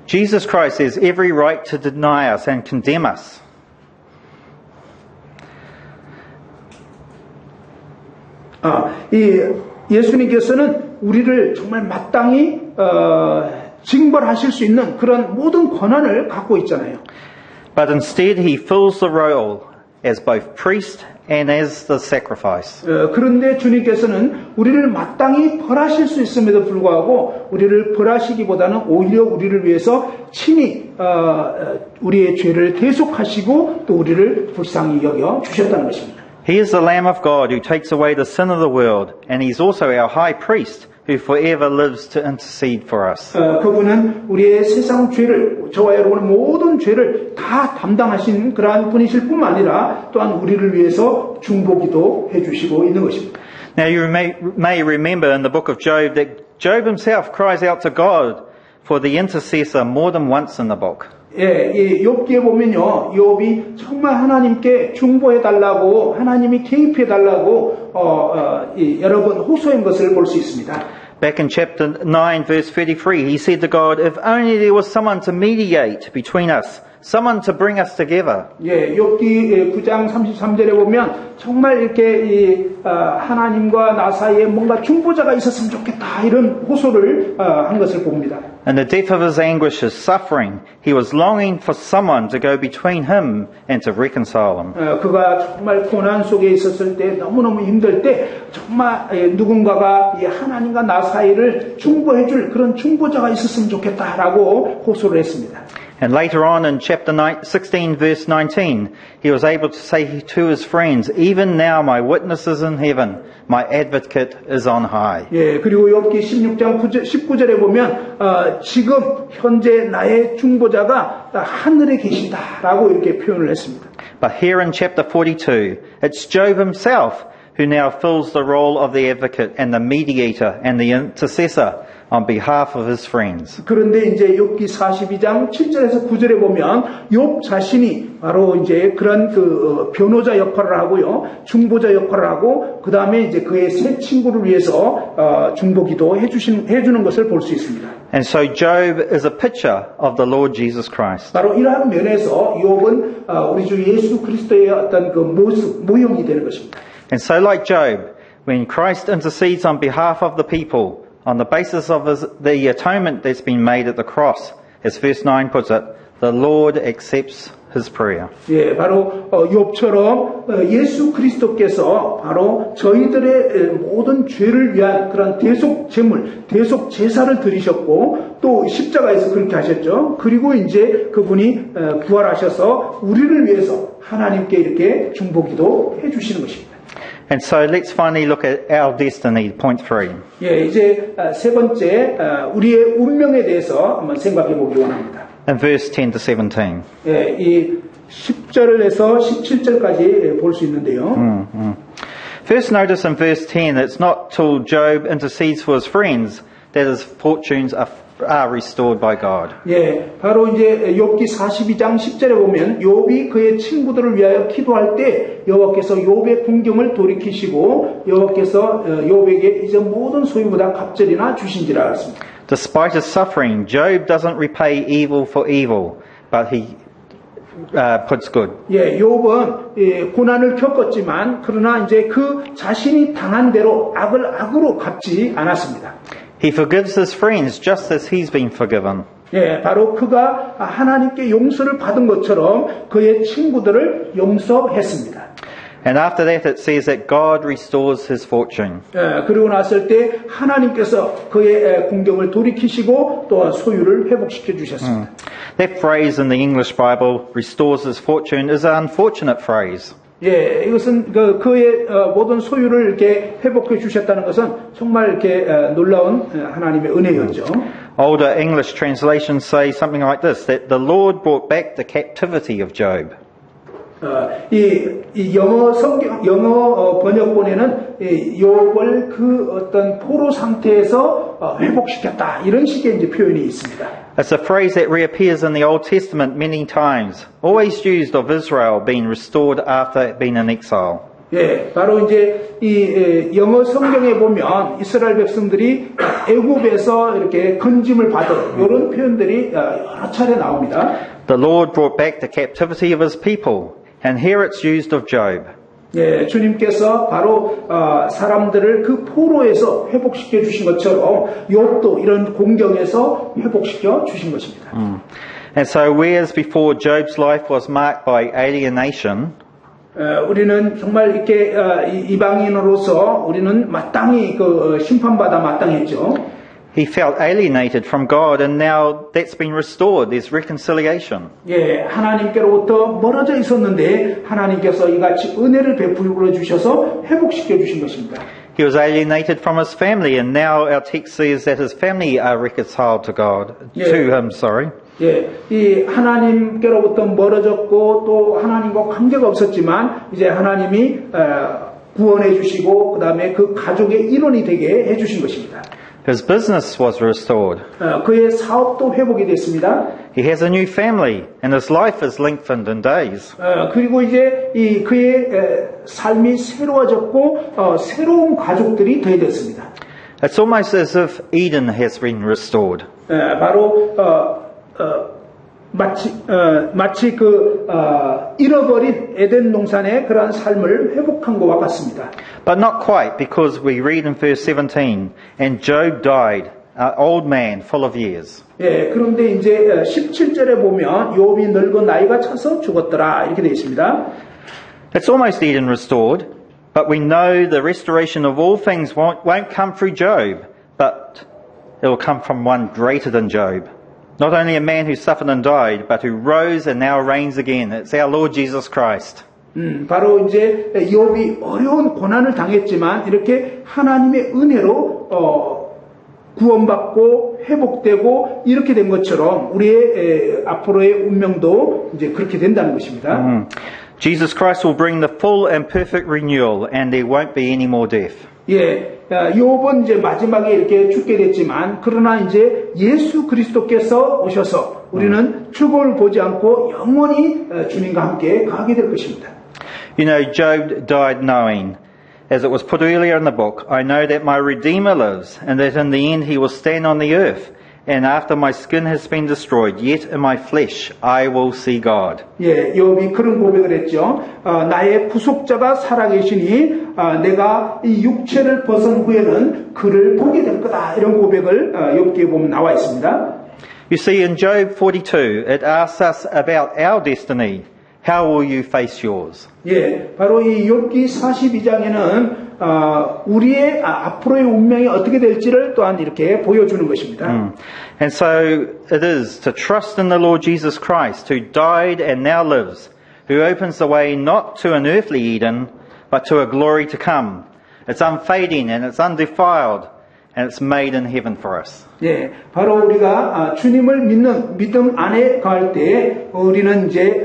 Jesus Christ has every right to deny us and condemn us. 이 예수님께서는 우리를 정말 마땅히 징벌하실 수 있는 그런 모든 권한을 갖고 있잖아요. But instead He fills the role as both priest and as the sacrifice. 그런데 주님께서는 우리를 마땅히 벌하실 수 있음에도 불구하고 우리를 벌하시기보다는 오히려 우리를 위해서 친히 우리의 죄를 대속하시고 또 우리를 불쌍히 여겨 주셨다는 것입니다. He is the Lamb of God who takes away the sin of the world, and He's also our high priest who forever lives to intercede for us. 그분은 우리의 세상 죄를, 저와 여러분의 모든 죄를 다 담당하신 그러한 분이실 뿐만 아니라 또한 우리를 위해서 중보기도 해주시고 있는 것입니다. Now you may remember in the book of Job that Job himself cries out to God for the intercessor more than once in the book. 예, 이 욥기에 보면요, 욥이 정말 하나님께 중보해달라고, 하나님이 개입해달라고, 여러 번 호소한 것을 볼 수 있습니다. Back in chapter 9 verse 33, he said to God, if only there was someone to mediate between us, someone to bring us together. 예, 욥기 9장 33절에 보면 정말 이렇게 하나님과 나 사이에 뭔가 중보자가 있었으면 좋겠다 이런 호소를 한 것을 봅니다. In the depth of his anguish, his suffering, he was longing for someone to go between him and to reconcile him. 그가 정말 고난 속에 있었을 때 너무너무 힘들 때 정말 누군가가 이 하나님과 나 사이를 중보해줄 그런 중보자가 있었으면 좋겠다라고 호소를 했습니다. And later on in chapter 16 verse 19, he was able to say to his friends, even now my witness is in heaven, my advocate is on high. 예, 그리고 욥기 16장 19절에 보면 지금 현재 나의 중보자가 하늘에 계시다라고 이렇게 표현을 했습니다. But here in chapter 42, it's Job himself who now fills the role of the advocate and the mediator and the intercessor on behalf of his friends. 그런데 이제 욥기 42장 7절에서 9절에 보면 욥 자신이 바로 이제 그런 그 변호자 역할을 하고요, 중보자 역할을 하고 그 다음에 이제 그의 세 친구를 위해서 중보기도 해주는 것을 볼 수 있습니다. And so Job is a picture of the Lord Jesus Christ. 바로 이러한 면에서 욥은 우리 주 예수 그리스도의 어떤 그 모형이 되는 것입니다. And so like Job, when Christ intercedes on behalf of the people, on the basis of the atonement that's been made at the cross, as verse 9 puts it, the Lord accepts his prayer. 예, 바로 욥처럼 예수 그리스도께서 바로 저희들의 모든 죄를 위한 그런 대속 제물, 대속 제사를 드리셨고 또 십자가에서 그렇게 하셨죠. 그리고 이제 그분이 부활하셔서 우리를 위해서 하나님께 이렇게 중보기도 해주시는 것입니다. And so let's finally look at our destiny, point 3. 예, 이제 세 번째 우리의 운명에 대해서 한번 생각해 보기 원합니다. In verse 10 to 17. 예, 이 10절에서 17절까지 볼 수 있는데요. First notice in verse 10, it's not till Job intercedes for his friends that his fortunes are restored by God. 예, 바로 이제 욥기 42장 10절에 보면 욥이 그의 친구들을 위하여 기도할 때 여호와께서 욥의 궁경을 돌이키시고 여호와께서 욥에게 이제 모든 소유보다 갑절이나 주신지라 했습니다. Despite his suffering, Job doesn't repay evil for evil, but he puts good. 예, 욥은 고난을 겪었지만 그러나 이제 그 자신이 당한 대로 악을 악으로 갚지 않았습니다. He forgives his friends just as he's been forgiven. 예, 바로 그가 하나님께 용서를 받은 것처럼 그의 친구들을 용서했습니다. And after that it says that God restores his fortune. 예, 그리고 났을 때 하나님께서 그의 궁경을 돌이키시고 또 소유를 회복시켜 주셨습니다. That phrase in the English Bible, restores his fortune, is an unfortunate phrase. 예, 이것은 그의 모든 소유를 이렇게 회복해 주셨다는 것은 정말 이렇게 놀라운 하나님의 은혜였죠. Older English translations say something like this, that the Lord brought back the captivity of Job. 이 영어 번역본에는 욥을 그 어떤 포로 상태에서 회복시켰다 이런 식의 이제 표현이 있습니다. It's a phrase that reappears in the Old Testament many times, always used of Israel being restored after being in exile. 예, 바로 이제 이 영어 성경에 보면 이스라엘 백성들이 애굽에서 이렇게 건짐을 받은 이런 표현들이 여러 차례 나옵니다. The Lord brought back the captivity of his people, and here it's used of Job. 예, 주님께서 바로 사람들을 그 포로에서 회복시켜 주신 것처럼 욥도 이런 공경에서 회복시켜 주신 것입니다. And so whereas before Job's life was marked by alienation, 우리는 정말 이렇게 이방인으로서 우리는 마땅히 그 심판받아 마땅했죠. he felt alienated from God, and now that's been restored. There's reconciliation. 예, 하나님께로부터 멀어져 있었는데 하나님께서 이같이 은혜를 베풀어 주셔서 회복시켜 주신 것입니다. He was alienated from his family, and now our text says that his family are reconciled to God, to him, sorry. 예, 이 하나님께로부터 멀어졌고 또 하나님과 관계가 없었지만 이제 하나님이 구원해 주시고 그 다음에 그 가족의 일원이 되게 해 주신 것입니다. His business was restored. 그의 사업도 회복이 됐습니다. He has a new family, and his life is lengthened in days. 그리고 이제 이 그의 삶이 새로워졌고 새로운 가족들이 더해졌습니다. It's almost as if Eden has been restored. 바로 마치 그 잃어버린 에덴 동산의 그러한 삶을 회복한 것과 같습니다. But not quite, because we read in verse 17, and Job died old man, full of years. 예, 그런데 이제 17절에 보면 욥이 늙은 나이가 차서 죽었더라 이렇게 되어 있습니다. It's almost dead and restored, but we know the restoration of all things won't come through Job, but it will come from one greater than Job. Not only a man who suffered and died, but who rose and now reigns again. It's our Lord Jesus Christ. 바로 이제 욥이 어려운 고난을 당했지만 이렇게 하나님의 은혜로 구원받고 회복되고 이렇게 된 것처럼 우리의 앞으로의 운명도 이제 그렇게 된다는 것입니다. Jesus Christ will bring the full and perfect renewal, and there won't be any more death. 예, 욥은 이제 마지막에 이렇게 죽게 됐지만 그러나 이제 예수 그리스도께서 오셔서 우리는 죽음을 보지 않고 영원히 주님과 함께 가게 될 것입니다. You know, Job died knowing, as it was put earlier in the book, I know that my Redeemer lives, and that in the end he will stand on the earth. And after my skin has been destroyed, yet in my flesh I will see God. 예, 욥이 그런 고백을 했죠. 나의 구속자가 살아계시니 내가 이 육체를 벗은 후에는 그를 보게 될 거다. 이런 고백을 욥기에 보면 나와 있습니다. You see, in Job 42, it asks us about our destiny. How will you face yours? 예, 바로 이 욥기 42장에는 우리의 앞으로의 운명이 어떻게 될지를 또한 이렇게 보여주는 것입니다. And so it is to trust in the Lord Jesus Christ, who died and now lives, who opens the way not to an earthly Eden, but to a glory to come. It's unfading and it's undefiled, and it's made in heaven for us. 예, 바로 우리가 주님을 믿는 믿음 안에 거할 때 우리는 이제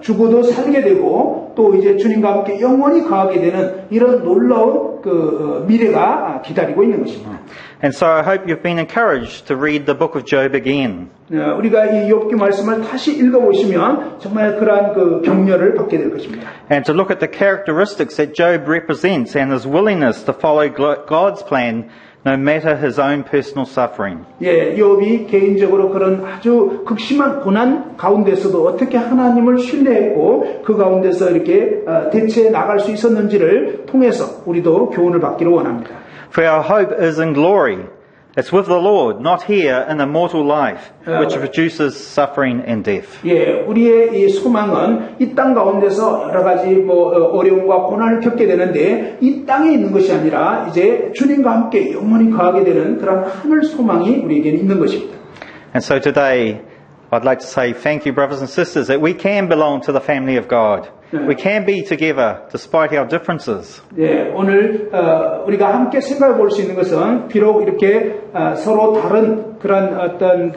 죽어도 살게 되고 또 이제 주님과 함께 영원히 거하게 되는 이런 놀라운 미래가 기다리고 있는 것입니다. And so I hope you've been encouraged to read the book of Job again. 우리가 이 욥기 말씀을 다시 읽어보시면 정말 그러한 격려를 받게 될 것입니다. And to look at the characteristics that Job represents and his willingness to follow God's plan no matter his own personal suffering. 예, 욥이 개인적으로 그런 아주 극심한 고난 가운데서도 어떻게 하나님을 신뢰했고 그 가운데서 이렇게 대처해 나갈 수 있었는지를 통해서 우리도 교훈을 받기를 원합니다. For our hope is in glory. It's with the Lord, not here in a mortal life, which produces suffering and death. 예, 우리의 이 소망은 이 땅 가운데서 여러 가지 어려움과 고난을 겪게 되는데 이 땅에 있는 것이 아니라 이제 주님과 함께 영원히 거하게 되는 그런 하늘 소망이 우리에게는 있는 것입니다. And so today, I'd like to say thank you, brothers and sisters, that we can belong to the family of God. We can be together despite our differences. 예, 오늘 우리가 함께 생각해 볼 수 있는 것은 비록 이렇게 서로 다른 그런 어떤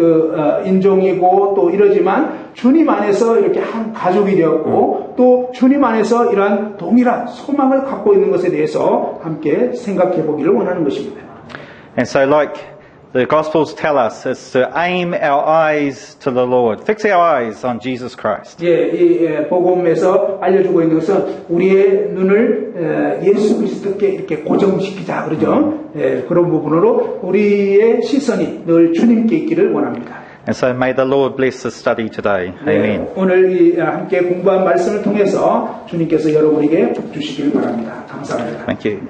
인종이고 또 이러지만 주님 안에서 이렇게 한 가족이 되었고 또 주님 안에서 이러한 동일한 소망을 갖고 있는 것에 대해서 함께 생각해 보기를 원하는 것입니다. And so like the Gospels tell us, is to aim our eyes to the Lord. Fix our eyes on Jesus Christ. 예, 이 복음에서 알려주고 있는 것은 우리의 눈을 예수 그리스도께 이렇게 고정시키자 그러죠. 예, 그런 부분으로 우리의 시선이 늘 주님께 있기를 원합니다. And so may the Lord bless this study today. Amen. 네, 오늘 함께 공부한 말씀을 통해서 주님께서 여러분에게 복 주시길 바랍니다. 감사합니다. Thank you.